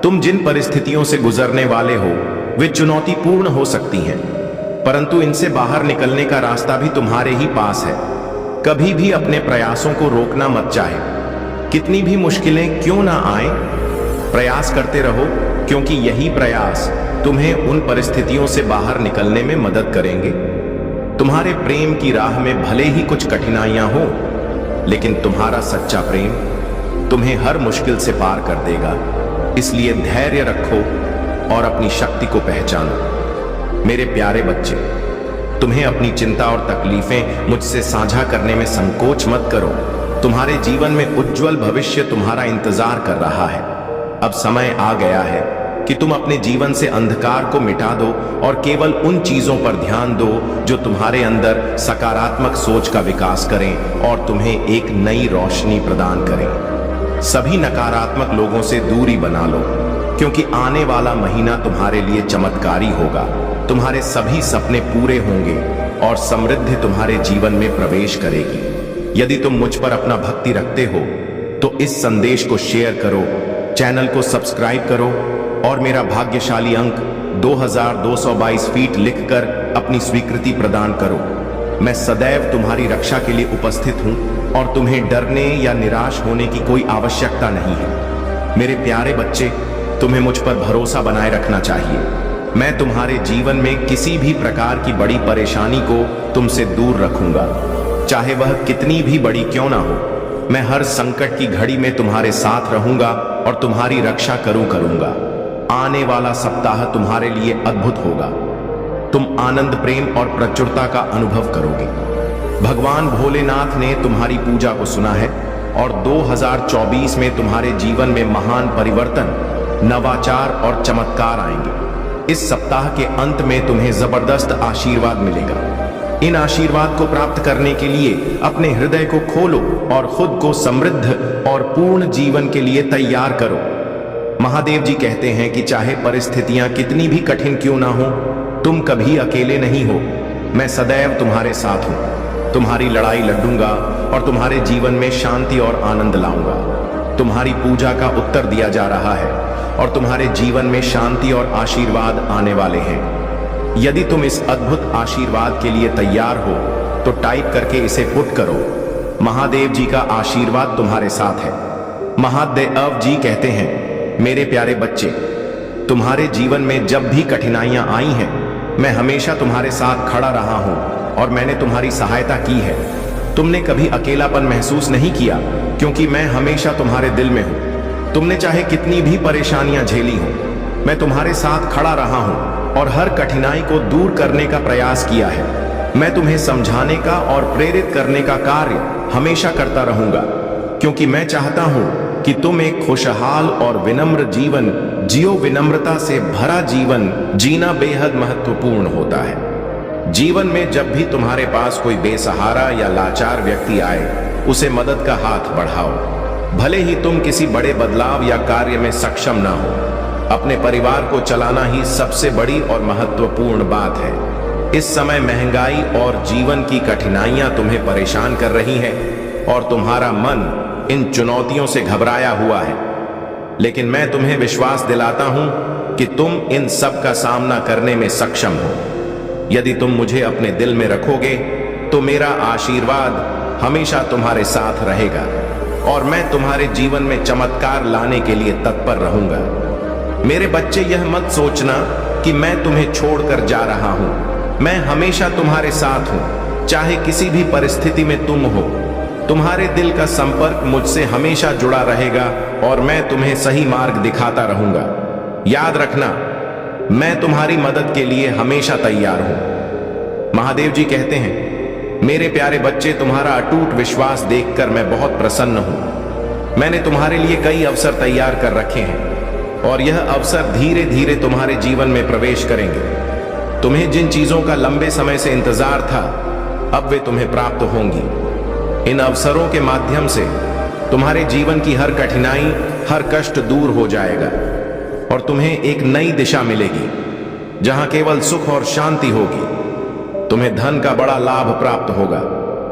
तुम जिन परिस्थितियों से गुजरने वाले हो वे चुनौतीपूर्ण हो सकती हैं, परंतु इनसे बाहर निकलने का रास्ता भी तुम्हारे ही पास है। कभी भी अपने प्रयासों को रोकना मत। चाहे कितनी भी मुश्किलें क्यों ना आए, प्रयास करते रहो, क्योंकि यही प्रयास तुम्हें उन परिस्थितियों से बाहर निकलने में मदद करेंगे। तुम्हारे प्रेम की राह में भले ही कुछ कठिनाइयां हो, लेकिन तुम्हारा सच्चा प्रेम तुम्हें हर मुश्किल से पार कर देगा। इसलिए धैर्य रखो और अपनी शक्ति को पहचानो। मेरे प्यारे बच्चे, तुम्हें अपनी चिंता और तकलीफें मुझसे साझा करने में संकोच मत करो। तुम्हारे जीवन में उज्जवल भविष्य तुम्हारा इंतजार कर रहा है। अब समय आ गया है कि तुम अपने जीवन से अंधकार को मिटा दो और केवल उन चीजों पर ध्यान दो जो तुम्हारे अंदर सकारात्मक सोच का विकास करें और तुम्हें एक नई रोशनी प्रदान करें। सभी नकारात्मक लोगों से दूरी बना लो, क्योंकि आने वाला महीना तुम्हारे लिए चमत्कारी होगा। तुम्हारे सभी सपने पूरे होंगे और समृद्धि तुम्हारे जीवन में प्रवेश करेगी। यदि तुम मुझ पर अपना भक्ति रखते हो तो इस संदेश को शेयर करो, चैनल को सब्सक्राइब करो और मेरा भाग्यशाली अंक 2222 फीट लिखकर अपनी स्वीकृति प्रदान करो। मैं सदैव तुम्हारी रक्षा के लिए उपस्थित हूं और तुम्हें डरने या निराश होने की कोई आवश्यकता नहीं है। मेरे प्यारे बच्चे, तुम्हें मुझ पर भरोसा बनाए रखना चाहिए। मैं तुम्हारे जीवन में किसी भी प्रकार की बड़ी परेशानी को तुमसे दूर रखूंगा, चाहे वह कितनी भी बड़ी क्यों ना हो। मैं हर संकट की घड़ी में तुम्हारे साथ रहूंगा और तुम्हारी रक्षा करूंगा। आने वाला सप्ताह तुम्हारे लिए अद्भुत होगा। तुम आनंद, प्रेम और प्रचुरता का अनुभव करोगे। भगवान भोलेनाथ ने तुम्हारी पूजा को सुना है और 2024 में तुम्हारे जीवन में महान परिवर्तन, नवाचार और चमत्कार आएंगे। इस सप्ताह के अंत में तुम्हें जबरदस्त आशीर्वाद मिलेगा। इन आशीर्वाद को प्राप्त करने के लिए अपने हृदय को खोलो और खुद को समृद्ध और पूर्ण जीवन के लिए तैयार करो। महादेव जी कहते हैं कि चाहे परिस्थितियां कितनी भी कठिन क्यों ना हो, तुम कभी अकेले नहीं हो। मैं सदैव तुम्हारे साथ हूं। तुम्हारी लड़ाई लड़ूंगा और तुम्हारे जीवन में शांति और आनंद लाऊंगा। तुम्हारी पूजा का उत्तर दिया जा रहा है और तुम्हारे जीवन में शांति और आशीर्वाद आने वाले हैं। यदि तुम इस अद्भुत आशीर्वाद के लिए तैयार हो तो टाइप करके इसे पुट करो। महादेव जी का आशीर्वाद तुम्हारे साथ है। महादेव जी कहते हैं, मेरे प्यारे बच्चे, तुम्हारे जीवन में जब भी कठिनाइयां आई हैं, मैं हमेशा तुम्हारे साथ खड़ा रहा हूं और मैंने तुम्हारी सहायता की है। तुमने कभी अकेलापन महसूस नहीं किया, क्योंकि मैं हमेशा तुम्हारे दिल में हूं। तुमने चाहे कितनी भी परेशानियां झेली हो, मैं तुम्हारे साथ खड़ा रहा हूं और हर कठिनाई को दूर करने का प्रयास किया है। मैं तुम्हें समझाने का और प्रेरित करने का कार्य हमेशा करता रहूंगा, क्योंकि मैं चाहता हूं कि तुम एक खुशहाल और विनम्र जीवन जियो। विनम्रता से भरा जीवन जीना बेहद महत्वपूर्ण होता है। जीवन में जब भी तुम्हारे पास कोई बेसहारा या लाचार व्यक्ति आए, उसे मदद का हाथ बढ़ाओ। भले ही तुम किसी बड़े बदलाव या कार्य में सक्षम ना हो, अपने परिवार को चलाना ही सबसे बड़ी और महत्वपूर्ण बात है। इस समय महंगाई और जीवन की कठिनाइयां तुम्हें परेशान कर रही हैं और तुम्हारा मन इन चुनौतियों से घबराया हुआ है, लेकिन मैं तुम्हें विश्वास दिलाता हूं कि तुम इन सब का सामना करने में सक्षम हो। यदि तुम मुझे अपने दिल में रखोगे तो मेरा आशीर्वाद हमेशा तुम्हारे साथ रहेगा और मैं तुम्हारे जीवन में चमत्कार लाने के लिए तत्पर रहूंगा। मेरे बच्चे, यह मत सोचना कि मैं तुम्हें छोड़कर जा रहा हूं। मैं हमेशा तुम्हारे साथ हूं, चाहे किसी भी परिस्थिति में तुम हो। तुम्हारे दिल का संपर्क मुझसे हमेशा जुड़ा रहेगा और मैं तुम्हें सही मार्ग दिखाता रहूंगा। याद रखना, मैं तुम्हारी मदद के लिए हमेशा तैयार हूं। महादेव जी कहते हैं, मेरे प्यारे बच्चे, तुम्हारा अटूट विश्वास देखकर मैं बहुत प्रसन्न हूं। मैंने तुम्हारे लिए कई अवसर तैयार कर रखे हैं और यह अवसर धीरे धीरे तुम्हारे जीवन में प्रवेश करेंगे। तुम्हें जिन चीजों का लंबे समय से इंतजार था, अब वे तुम्हें प्राप्त होंगी। इन अवसरों के माध्यम से तुम्हारे जीवन की हर कठिनाई, हर कष्ट दूर हो जाएगा और तुम्हें एक नई दिशा मिलेगी, जहां केवल सुख और शांति होगी। तुम्हें धन का बड़ा लाभ प्राप्त होगा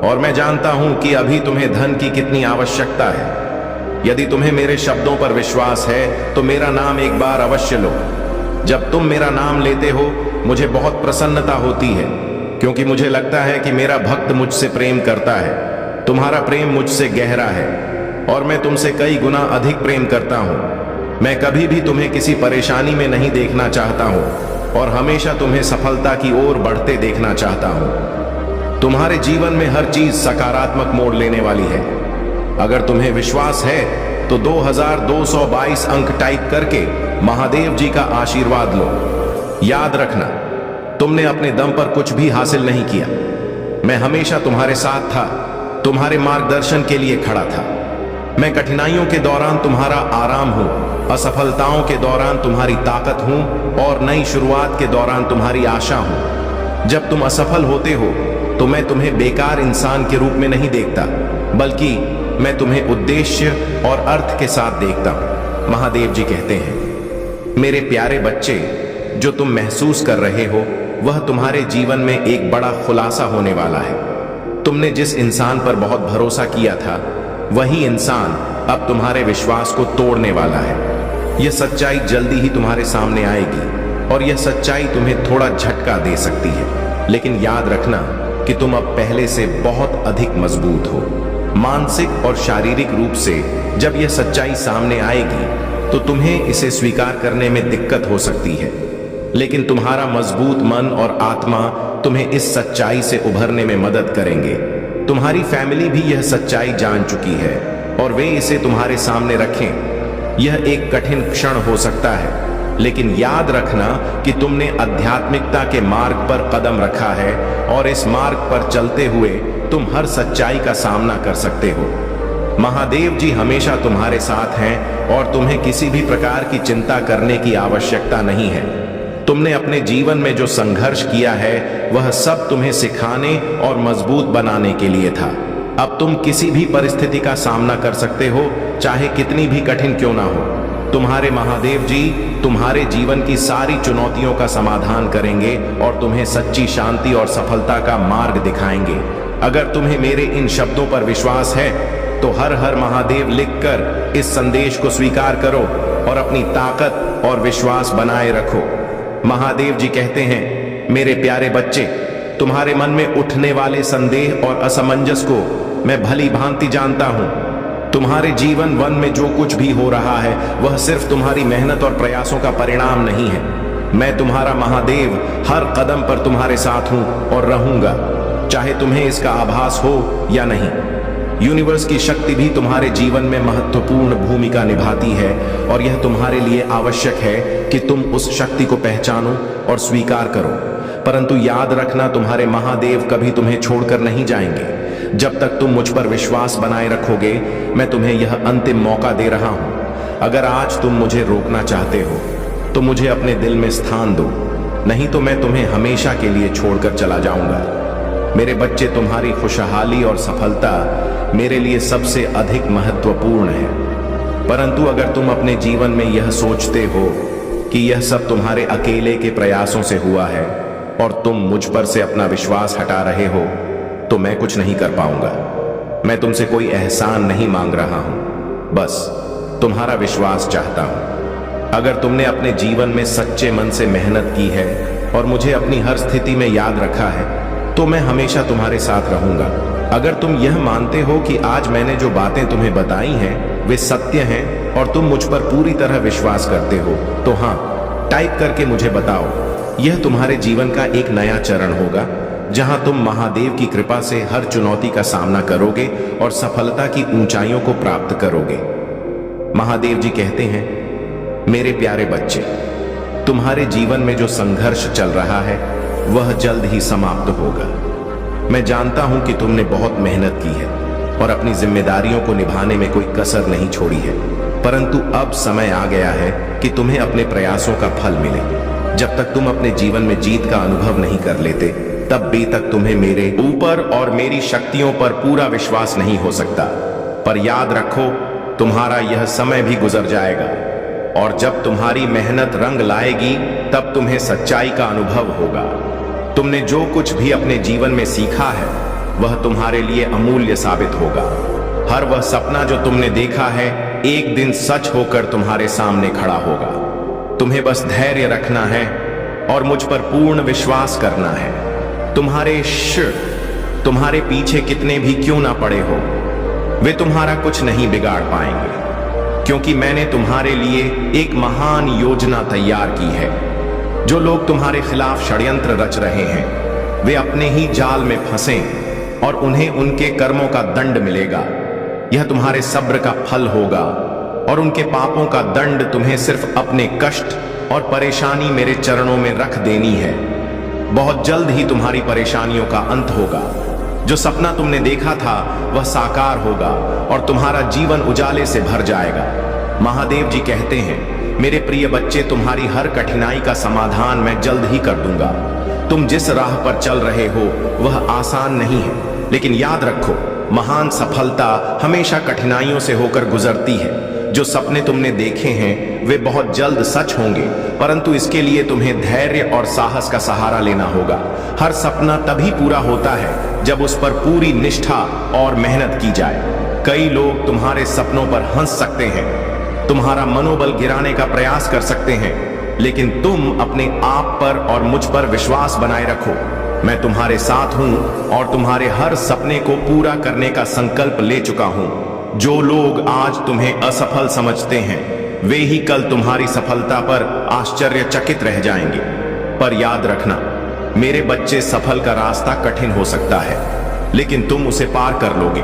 और मैं जानता हूं कि अभी तुम्हें धन की कितनी आवश्यकता है। यदि तुम्हें मेरे शब्दों पर विश्वास है तो मेरा नाम एक बार अवश्य लो। जब तुम मेरा नाम लेते हो, मुझे बहुत प्रसन्नता होती है, क्योंकि मुझे लगता है कि मेरा भक्त मुझसे प्रेम करता है। तुम्हारा प्रेम मुझसे गहरा है और मैं तुमसे कई गुना अधिक प्रेम करता हूं। मैं कभी भी तुम्हें किसी परेशानी में नहीं देखना चाहता हूं और हमेशा तुम्हें सफलता की ओर बढ़ते देखना चाहता हूं। तुम्हारे जीवन में हर चीज सकारात्मक मोड़ लेने वाली है। अगर तुम्हें विश्वास है तो 2222 अंक टाइप करके महादेव जी का आशीर्वाद लो। याद रखना, तुमने अपने दम पर कुछ भी हासिल नहीं किया। मैं हमेशा तुम्हारे साथ था, तुम्हारे मार्गदर्शन के लिए खड़ा था। मैं कठिनाइयों के दौरान तुम्हारा आराम हूं, असफलताओं के दौरान तुम्हारी ताकत हूं और नई शुरुआत के दौरान तुम्हारी आशा हूं। जब तुम असफल होते हो तो मैं तुम्हें बेकार इंसान के रूप में नहीं देखता, बल्कि मैं तुम्हें उद्देश्य और अर्थ के साथ देखता हूं। महादेव जी कहते हैं, मेरे प्यारे बच्चे, जो तुम महसूस कर रहे हो वह तुम्हारे जीवन में एक बड़ा खुलासा होने वाला है। तुमने जिस इंसान पर बहुत भरोसा किया था, वही इंसान अब तुम्हारे विश्वास को तोड़ने वाला है। यह सच्चाई जल्दी ही तुम्हारे सामने आएगी और यह सच्चाई तुम्हें थोड़ा झटका दे सकती है, लेकिन याद रखना कि तुम अब पहले से बहुत अधिक मजबूत हो। मानसिक और शारीरिक रूप से जब यह सच्चाई सामने आएगी तो तुम्हें इसे स्वीकार करने में दिक्कत हो सकती है, लेकिन तुम्हारा मजबूत मन और आत्मा तुम्हें इस सच्चाई से उभरने में मदद करेंगे। तुम्हारी फैमिली भी यह सच्चाई जान चुकी है और वे इसे तुम्हारे सामने रखें। यह एक कठिन क्षण हो सकता है, लेकिन याद रखना कि तुमने आध्यात्मिकता के मार्ग पर कदम रखा है और इस मार्ग पर चलते हुए तुम हर सच्चाई का सामना कर सकते हो। महादेव जी हमेशा तुम्हारे साथ हैं और तुम्हें किसी भी प्रकार की चिंता करने की आवश्यकता नहीं है। तुमने अपने जीवन में जो संघर्ष किया है वह सब तुम्हें सिखाने और मजबूत बनाने के लिए था। अब तुम किसी भी परिस्थिति का सामना कर सकते हो, चाहे कितनी भी कठिन क्यों ना हो। तुम्हारे महादेव जी तुम्हारे जीवन की सारी चुनौतियों का समाधान करेंगे और तुम्हें सच्ची शांति और सफलता का मार्ग दिखाएंगे। अगर तुम्हें मेरे इन शब्दों पर विश्वास है तो हर हर महादेव लिखकर इस संदेश को स्वीकार करो और अपनी ताकत और विश्वास बनाए रखो। महादेव जी कहते हैं, मेरे प्यारे बच्चे, तुम्हारे मन में उठने वाले संदेह और असमंजस को मैं भली भांति जानता हूं। तुम्हारे जीवन वन में जो कुछ भी हो रहा है वह सिर्फ तुम्हारी मेहनत और प्रयासों का परिणाम नहीं है। मैं तुम्हारा महादेव हर कदम पर तुम्हारे साथ हूं और रहूंगा। चाहे तुम्हें इसका आभास हो या नहीं। यूनिवर्स की शक्ति भी तुम्हारे जीवन में महत्वपूर्ण भूमिका निभाती है और यह तुम्हारे लिए आवश्यक है कि तुम उस शक्ति को पहचानो और स्वीकार करो। परंतु याद रखना, तुम्हारे महादेव कभी तुम्हें छोड़कर नहीं जाएंगे। जब तक तुम मुझ पर विश्वास बनाए रखोगे, मैं तुम्हें यह अंतिम मौका दे रहा हूं। अगर आज तुम मुझे रोकना चाहते हो तो मुझे अपने दिल में स्थान दो, नहीं तो मैं तुम्हें हमेशा के लिए छोड़कर चला जाऊंगा। मेरे बच्चे, तुम्हारी खुशहाली और सफलता मेरे लिए सबसे अधिक महत्वपूर्ण है। परंतु अगर तुम अपने जीवन में यह सोचते हो कि यह सब तुम्हारे अकेले के प्रयासों से हुआ है और तुम मुझ पर से अपना विश्वास हटा रहे हो, तो मैं कुछ नहीं कर पाऊंगा। मैं तुमसे कोई एहसान नहीं मांग रहा हूं, बस तुम्हारा विश्वास चाहता हूं। अगर तुमने अपने जीवन में सच्चे मन से मेहनत की है और मुझे अपनी हर स्थिति में याद रखा है, तो मैं हमेशा तुम्हारे साथ रहूंगा। अगर तुम यह मानते हो कि आज मैंने जो बातें तुम्हें बताई हैं वे सत्य हैं और तुम मुझ पर पूरी तरह विश्वास करते हो, तो हाँ, टाइप करके मुझे बताओ। यह तुम्हारे जीवन का एक नया चरण होगा, जहां तुम महादेव की कृपा से हर चुनौती का सामना करोगे और सफलता की ऊंचाइयों को प्राप्त करोगे। महादेव जी कहते हैं, मेरे प्यारे बच्चे, तुम्हारे जीवन में जो संघर्ष चल रहा है वह जल्द ही समाप्त होगा। मैं जानता हूं कि तुमने बहुत मेहनत की है और अपनी जिम्मेदारियों को निभाने में कोई कसर नहीं छोड़ी है, परंतु अब समय आ गया है कि तुम्हें अपने प्रयासों का फल मिले। जब तक तुम अपने जीवन में जीत का अनुभव नहीं कर लेते, तब भी तक तुम्हें मेरे ऊपर और मेरी शक्तियों पर पूरा विश्वास नहीं हो सकता। पर याद रखो, तुम्हारा यह समय भी गुजर जाएगा और जब तुम्हारी मेहनत रंग लाएगी, तब तुम्हें सच्चाई का अनुभव होगा। तुमने जो कुछ भी अपने जीवन में सीखा है वह तुम्हारे लिए अमूल्य साबित होगा। हर वह सपना जो तुमने देखा है एक दिन सच होकर तुम्हारे सामने खड़ा होगा। तुम्हें बस धैर्य रखना है और मुझ पर पूर्ण विश्वास करना है। तुम्हारे पीछे कितने भी क्यों ना पड़े हो, वे तुम्हारा कुछ नहीं बिगाड़ पाएंगे, क्योंकि मैंने तुम्हारे लिए एक महान योजना तैयार की है। जो लोग तुम्हारे खिलाफ षड्यंत्र रच रहे हैं, वे अपने ही जाल में फंसे और उन्हें उनके कर्मों का दंड मिलेगा। यह तुम्हारे सब्र का फल होगा और उनके पापों का दंड तुम्हें सिर्फ अपने कष्ट और परेशानी मेरे चरणों में रख देनी है। बहुत जल्द ही तुम्हारी परेशानियों का अंत होगा। जो सपना तुमने देखा था वह साकार होगा और तुम्हारा जीवन उजाले से भर जाएगा। महादेव जी कहते हैं, मेरे प्रिय बच्चे, तुम्हारी हर कठिनाई का समाधान मैं जल्द ही कर दूंगा। तुम जिस राह पर चल रहे हो वह आसान नहीं है, लेकिन याद रखो, महान सफलता हमेशा कठिनाइयों से होकर गुजरती है। जो सपने तुमने देखे हैं वे बहुत जल्द सच होंगे, परंतु इसके लिए तुम्हें धैर्य और साहस का सहारा लेना होगा। हर सपना तभी पूरा होता है जब उस पर पूरी निष्ठा और मेहनत की जाए। कई लोग तुम्हारे सपनों पर हंस सकते हैं, तुम्हारा मनोबल गिराने का प्रयास कर सकते हैं, लेकिन तुम अपने आप पर और मुझ पर विश्वास बनाए रखो। मैं तुम्हारे साथ हूं और तुम्हारे हर सपने को पूरा करने का संकल्प ले चुका हूं। जो लोग आज तुम्हें असफल समझते हैं, वे ही कल तुम्हारी सफलता पर आश्चर्यचकित रह जाएंगे। पर याद रखना, मेरे बच्चे, सफल का रास्ता कठिन हो सकता है, लेकिन तुम उसे पार कर लोगे।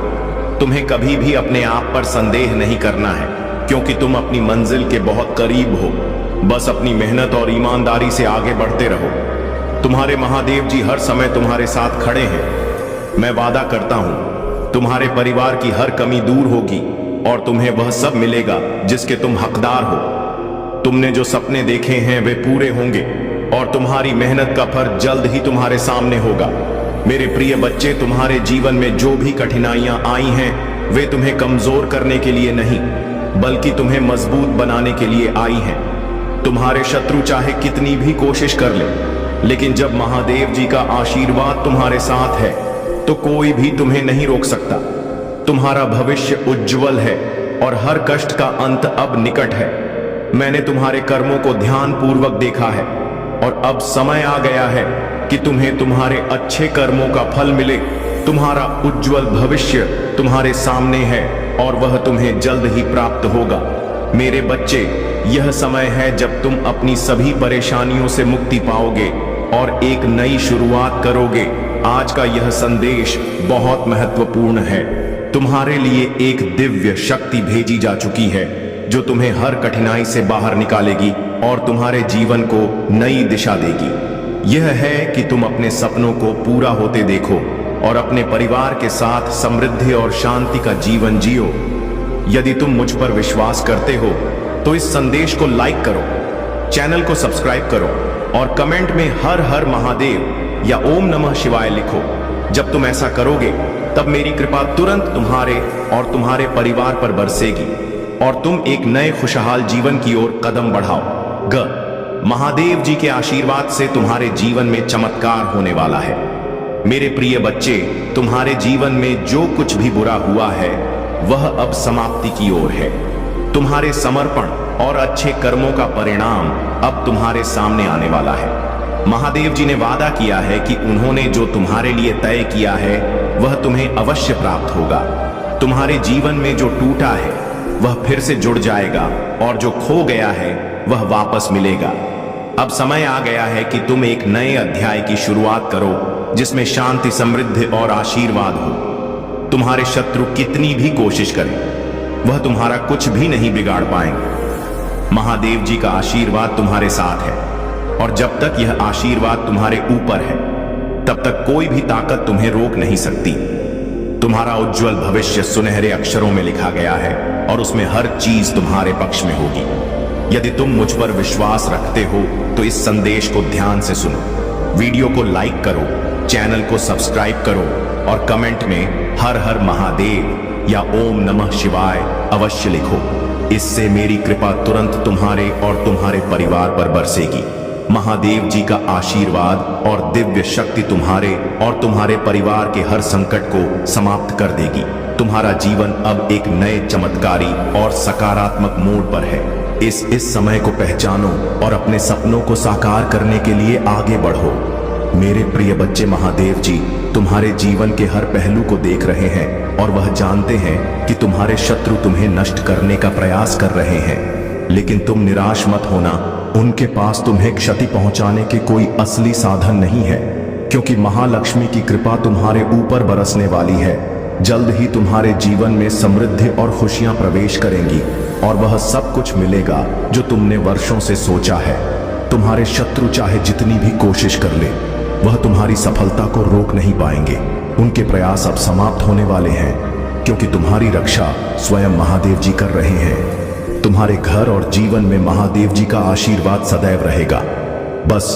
तुम्हें कभी भी अपने आप पर संदेह नहीं करना है, क्योंकि तुम अपनी मंजिल के बहुत करीब हो। बस अपनी मेहनत और ईमानदारी से आगे बढ़ते रहो। तुम्हारे महादेव जी हर समय तुम्हारे साथ खड़े हैं। मैं वादा करता हूं, तुम्हारे परिवार की हर कमी दूर होगी और तुम्हें वह सब मिलेगा जिसके तुम हकदार हो। तुमने जो सपने देखे हैं वे पूरे होंगे और तुम्हारी मेहनत का फल जल्द ही तुम्हारे सामने होगा। मेरे प्रिय बच्चे, तुम्हारे जीवन में जो भी कठिनाइयां आई हैं वे तुम्हें कमजोर करने के लिए नहीं, बल्कि तुम्हें मजबूत बनाने के लिए आई हैं। तुम्हारे शत्रु चाहे कितनी भी कोशिश कर ले, लेकिन जब महादेव जी का आशीर्वाद तुम्हारे साथ है तो कोई भी तुम्हें नहीं रोक सकता। तुम्हारा भविष्य उज्जवल है और हर कष्ट का अंत अब निकट है। मैंने तुम्हारे कर्मों को ध्यानपूर्वक देखा है और अब समय आ गया है कि तुम्हें तुम्हारे अच्छे कर्मों का फल मिले। तुम्हारा उज्जवल भविष्य तुम्हारे सामने है और वह तुम्हें जल्द ही प्राप्त होगा। मेरे बच्चे, यह समय है जब तुम अपनी सभी परेशानियों से मुक्ति पाओगे और एक नई शुरुआत करोगे। आज का यह संदेश बहुत महत्वपूर्ण है। तुम्हारे लिए एक दिव्य शक्ति भेजी जा चुकी है जो तुम्हें हर कठिनाई से बाहर निकालेगी और तुम्हारे जीवन को नई दिशा देगी। यह है कि तुम अपने सपनों को पूरा होते देखो और अपने परिवार के साथ समृद्धि और शांति का जीवन जियो। यदि तुम मुझ पर विश्वास करते हो तो इस संदेश को लाइक करो, चैनल को सब्सक्राइब करो और कमेंट में हर हर महादेव या ओम नमः शिवाय लिखो। जब तुम ऐसा करोगे तब मेरी कृपा तुरंत तुम्हारे और तुम्हारे परिवार पर बरसेगी और तुम एक नए खुशहाल जीवन की ओर कदम बढ़ाओ। महादेव जी के आशीर्वाद से तुम्हारे जीवन में चमत्कार होने वाला है। मेरे प्रिय बच्चे, तुम्हारे जीवन में जो कुछ भी बुरा हुआ है वह अब समाप्ति की ओर है। तुम्हारे समर्पण और अच्छे कर्मों का परिणाम अब तुम्हारे सामने आने वाला है। महादेव जी ने वादा किया है कि उन्होंने जो तुम्हारे लिए तय किया है वह तुम्हें अवश्य प्राप्त होगा। तुम्हारे जीवन में जो टूटा है वह फिर से जुड़ जाएगा और जो खो गया है वह वापस मिलेगा। अब समय आ गया है कि तुम एक नए अध्याय की शुरुआत करो जिसमें शांति, समृद्धि और आशीर्वाद हो। तुम्हारे शत्रु कितनी भी कोशिश करें वह तुम्हारा कुछ भी नहीं बिगाड़ पाएंगे। महादेव जी का आशीर्वाद तुम्हारे साथ है और जब तक यह आशीर्वाद तुम्हारे ऊपर है तब तक कोई भी ताकत तुम्हें रोक नहीं सकती। तुम्हारा उज्जवल भविष्य सुनहरे अक्षरों में लिखा गया है और उसमें हर चीज तुम्हारे पक्ष में होगी। यदि तुम मुझ पर विश्वास रखते हो तो इस संदेश को ध्यान से सुनो, वीडियो को लाइक करो, चैनल को सब्सक्राइब करो और कमेंट में हर हर महादेव या ओम नमः शिवाय अवश्य लिखो। इससे मेरी कृपा तुरंत तुम्हारे और तुम्हारे परिवार पर बरसेगी। महादेव जी का आशीर्वाद और दिव्य शक्ति तुम्हारे और तुम्हारे परिवार के हर संकट को समाप्त कर देगी। तुम्हारा जीवन अब एक नए चमत्कारी और सकारात्मक मोड़ पर है। इस समय को पहचानो और अपने सपनों को साकार करने के लिए आगे बढ़ो। मेरे प्रिय बच्चे, महादेव जी तुम्हारे जीवन के हर पहलू को देख रहे हैं और वह जानते हैं कि तुम्हारे शत्रु तुम्हें नष्ट करने का प्रयास कर रहे हैं। लेकिन तुम निराश मत होना, उनके पास तुम्हें क्षति पहुंचाने के कोई असली साधन नहीं है, क्योंकि महालक्ष्मी की कृपा तुम्हारे ऊपर बरसने वाली है। जल्द ही तुम्हारे जीवन में समृद्धि और खुशियां प्रवेश करेंगी और वह सब कुछ मिलेगा जो तुमने वर्षों से सोचा है। तुम्हारे शत्रु चाहे जितनी भी कोशिश कर ले वह तुम्हारी सफलता को रोक नहीं पाएंगे। उनके प्रयास अब समाप्त होने वाले हैं क्योंकि तुम्हारी रक्षा स्वयं महादेव जी कर रहे हैं। तुम्हारे घर और जीवन में महादेव जी का आशीर्वाद सदैव रहेगा। बस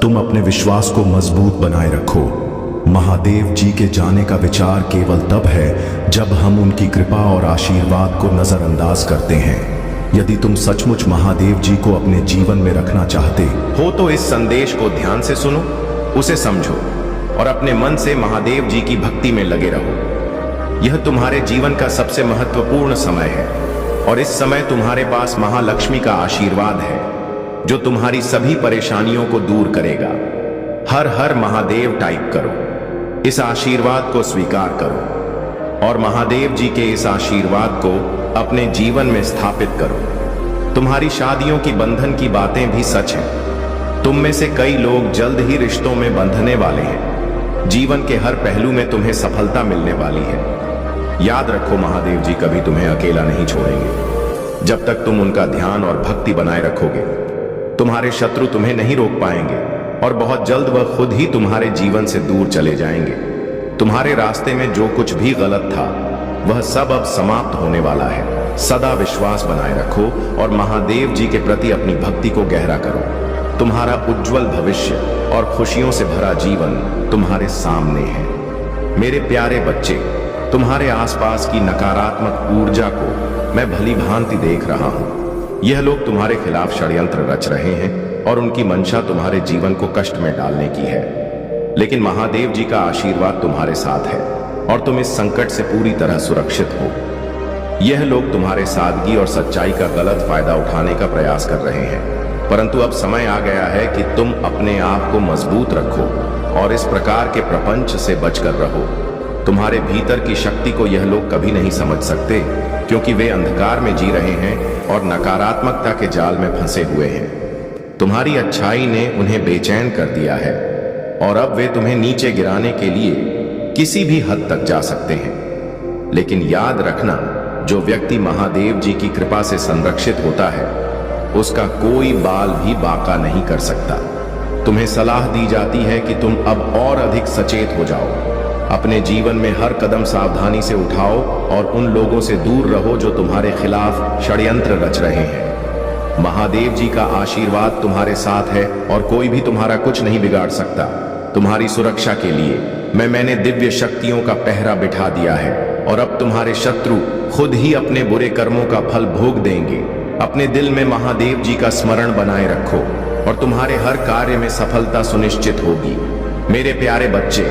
तुम अपने विश्वास को मजबूत बनाए रखो। महादेव जी के जाने का विचार केवल तब है जब हम उनकी कृपा और आशीर्वाद को नजरअंदाज करते हैं। यदि तुम सचमुच महादेव जी को अपने जीवन में रखना चाहते हो तो इस संदेश को ध्यान से सुनो, उसे समझो और अपने मन से महादेव जी की भक्ति में लगे रहो। यह तुम्हारे जीवन का सबसे महत्वपूर्ण समय है और इस समय तुम्हारे पास महालक्ष्मी का आशीर्वाद है जो तुम्हारी सभी परेशानियों को दूर करेगा। हर हर महादेव टाइप करो, इस आशीर्वाद को स्वीकार करो और महादेव जी के इस आशीर्वाद को अपने जीवन में स्थापित करो। तुम्हारी शादियों की बंधन की बातें भी सच हैं। तुम में से कई लोग जल्द ही रिश्तों में बंधने वाले हैं। जीवन के हर पहलू में तुम्हें सफलता मिलने वाली है। याद रखो, महादेव जी कभी तुम्हें अकेला नहीं छोड़ेंगे। जब तक तुम उनका ध्यान और भक्ति बनाए रखोगे तुम्हारे शत्रु तुम्हें नहीं रोक पाएंगे और बहुत जल्द वह खुद ही तुम्हारे जीवन से दूर चले जाएंगे। तुम्हारे रास्ते में जो कुछ भी गलत था वह सब अब समाप्त होने वाला है। सदा विश्वास बनाए रखो और महादेव जी के प्रति अपनी भक्ति को गहरा करो। तुम्हारा उज्जवल भविष्य और खुशियों से भरा जीवन तुम्हारे सामने है। मेरे प्यारे बच्चे, तुम्हारे आसपास की नकारात्मक ऊर्जा को मैं भली भांति देख रहा हूं। यह लोग तुम्हारे खिलाफ षड्यंत्र रच रहे हैं और उनकी मंशा तुम्हारे जीवन को कष्ट में डालने की है। लेकिन महादेव जी का आशीर्वाद तुम्हारे साथ है और तुम इस संकट से पूरी तरह सुरक्षित हो। यह लोग तुम्हारे सादगी और सच्चाई का गलत फायदा उठाने का प्रयास कर रहे हैं, परंतु अब समय आ गया है कि तुम अपने आप को मजबूत रखो और इस प्रकार के प्रपंच से बचकर रहो। तुम्हारे भीतर की शक्ति को यह लोग कभी नहीं समझ सकते क्योंकि वे अंधकार में जी रहे हैं और नकारात्मकता के जाल में फंसे हुए हैं। तुम्हारी अच्छाई ने उन्हें बेचैन कर दिया है और अब वे तुम्हें नीचे गिराने के लिए किसी भी हद तक जा सकते हैं। लेकिन याद रखना, जो व्यक्ति महादेव जी की कृपा से संरक्षित होता है उसका कोई बाल भी बाका नहीं कर सकता। तुम्हें सलाह दी जाती है कि तुम अब और अधिक सचेत हो जाओ, अपने जीवन में हर कदम सावधानी से उठाओ और उन लोगों से दूर रहो जो तुम्हारे खिलाफ षड्यंत्र रच रहे हैं। महादेव जी का आशीर्वाद तुम्हारे साथ है और कोई भी तुम्हारा कुछ नहीं बिगाड़ सकता। तुम्हारी सुरक्षा के लिए मैंने दिव्य शक्तियों का पहरा बिठा दिया है और अब तुम्हारे शत्रु खुद ही अपने बुरे कर्मों का फल भोग देंगे। अपने दिल में महादेव जी का स्मरण बनाए रखो और तुम्हारे हर कार्य में सफलता सुनिश्चित होगी। मेरे प्यारे बच्चे,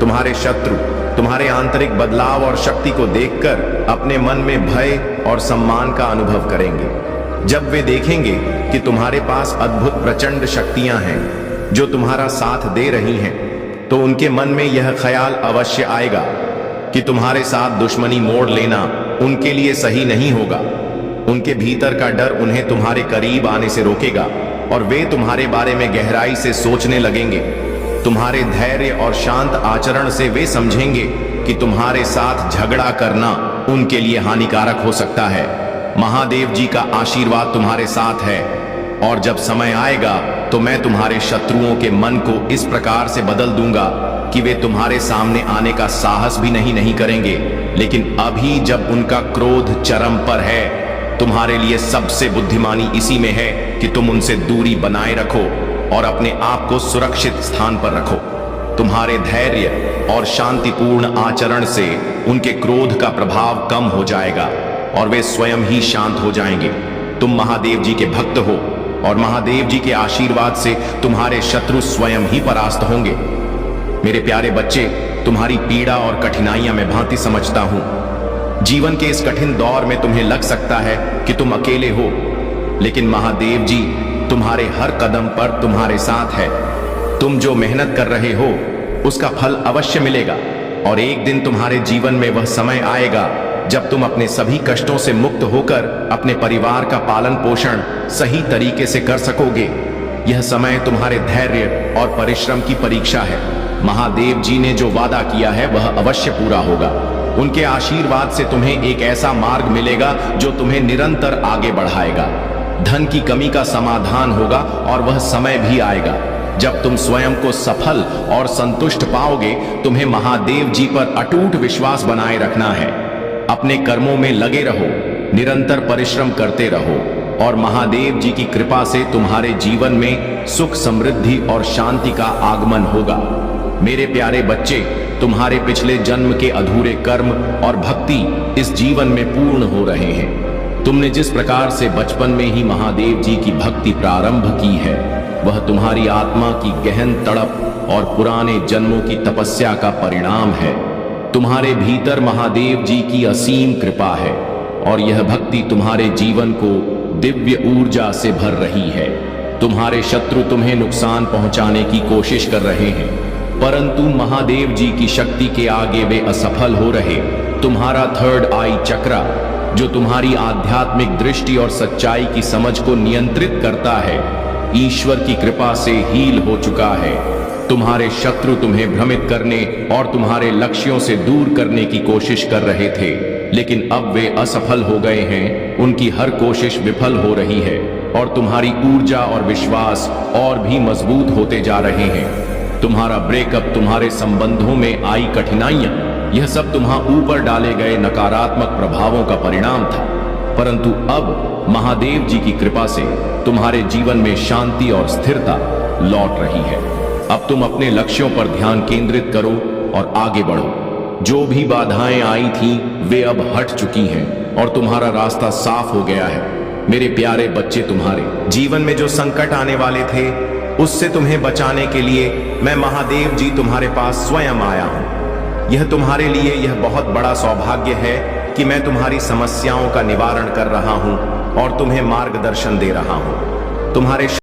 तुम्हारे शत्रु तुम्हारे आंतरिक बदलाव और शक्ति को देखकर अपने मन में भय और सम्मान का अनुभव करेंगे। जब वे देखेंगे कि तुम्हारे पास अद्भुत प्रचंड शक्तियां हैं जो तुम्हारा साथ दे रही हैं, तो उनके मन में यह ख्याल अवश्य आएगा कि तुम्हारे साथ दुश्मनी मोड़ लेना उनके लिए सही नहीं होगा। उनके भीतर का डर उन्हें तुम्हारे करीब आने से रोकेगा और वे तुम्हारे बारे में गहराई से सोचने लगेंगे। तुम्हारे धैर्य और शांत आचरण से वे समझेंगे कि तुम्हारे साथ झगड़ा करना उनके लिए हानिकारक हो सकता है। महादेव जी का आशीर्वाद तुम्हारे साथ है और जब समय आएगा तो मैं तुम्हारे शत्रुओं के मन को इस प्रकार से बदल दूंगा कि वे तुम्हारे सामने आने का साहस भी नहीं करेंगे। लेकिन अभी जब उनका क्रोध चरम पर है, तुम्हारे लिए सबसे बुद्धिमानी इसी में है कि तुम उनसे दूरी बनाए रखो और अपने आप को सुरक्षित स्थान पर रखो। तुम्हारे धैर्य और शांतिपूर्ण आचरण से उनके क्रोध का प्रभाव कम हो जाएगा और वे स्वयं ही शांत हो जाएंगे। तुम महादेव जी के भक्त हो और महादेव जी के आशीर्वाद से तुम्हारे शत्रु स्वयं ही परास्त होंगे। मेरे प्यारे बच्चे, तुम्हारी पीड़ा और कठिनाइयां मैं भांति समझता हूं। जीवन के इस कठिन दौर में तुम्हें लग सकता है कि तुम अकेले हो, लेकिन महादेव जी तुम्हारे हर कदम पर तुम्हारे साथ है। तुम जो मेहनत कर रहे हो उसका फल अवश्य मिलेगा और एक दिन तुम्हारे जीवन में वह समय आएगा जब तुम अपने सभी कष्टों से मुक्त होकर अपने परिवार का पालन पोषण सही तरीके से कर सकोगे। यह समय तुम्हारे धैर्य और परिश्रम की परीक्षा है। महादेव जी ने जो वादा किया है वह अवश्य पूरा होगा। उनके आशीर्वाद से तुम्हें एक ऐसा मार्ग मिलेगा जो तुम्हें निरंतर आगे बढ़ाएगा। धन की कमी का समाधान होगा और वह समय भी आएगा जब तुम स्वयं को सफल और संतुष्ट पाओगे। तुम्हें महादेव जी पर अटूट विश्वास बनाए रखना है। अपने कर्मों में लगे रहो, निरंतर परिश्रम करते रहो और महादेव जी की कृपा से तुम्हारे जीवन में सुख, समृद्धि और शांति का आगमन होगा। मेरे प्यारे बच्चे, तुम्हारे पिछले जन्म के अधूरे कर्म और भक्ति इस जीवन में पूर्ण हो रहे हैं। तुमने जिस प्रकार से बचपन में ही महादेव जी की भक्ति प्रारंभ की है, वह तुम्हारी आत्मा की गहन तड़प और पुराने जन्मों की तपस्या का परिणाम है। तुम्हारे भीतर महादेव जी की असीम कृपा है और यह भक्ति तुम्हारे जीवन को दिव्य ऊर्जा से भर रही है। तुम्हारे शत्रु तुम्हें नुकसान पहुंचाने की कोशिश कर रहे हैं, परंतु महादेव जी की शक्ति के आगे वे असफल हो रहे। तुम्हारा थर्ड आई चक्रा, जो तुम्हारी आध्यात्मिक दृष्टि और सच्चाई की समझ को नियंत्रित करता है, ईश्वर की कृपा से हील हो चुका है। तुम्हारे शत्रु तुम्हें भ्रमित करने और तुम्हारे लक्ष्यों से दूर करने की कोशिश कर रहे थे, लेकिन अब वे असफल हो गए हैं। उनकी हर कोशिश विफल हो रही है और तुम्हारी ऊर्जा और विश्वास और भी मजबूत होते जा रहे हैं। तुम्हारा ब्रेकअप, तुम्हारे संबंधों में आई कठिनाइयां, यह सब तुम्हारे ऊपर डाले गए नकारात्मक प्रभावों का परिणाम था, परंतु अब महादेव जी की कृपा से तुम्हारे जीवन में शांति और स्थिरता लौट रही है। अब तुम अपने लक्ष्यों पर ध्यान केंद्रित करो और आगे बढ़ो। जो भी बाधाएं आई थीं, वे अब हट चुकी हैं और तुम्हारा रास्ता साफ हो गया है। मेरे प्यारे बच्चे, तुम्हारे जीवन में जो संकट आने वाले थे, उससे तुम्हें बचाने के लिए मैं महादेव जी तुम्हारे पास स्वयं आया हूं। यह तुम्हारे लिए यह बहुत बड़ा सौभाग्य है कि मैं तुम्हारी समस्याओं का निवारण कर रहा हूं और तुम्हें मार्गदर्शन दे रहा हूं। तुम्हारे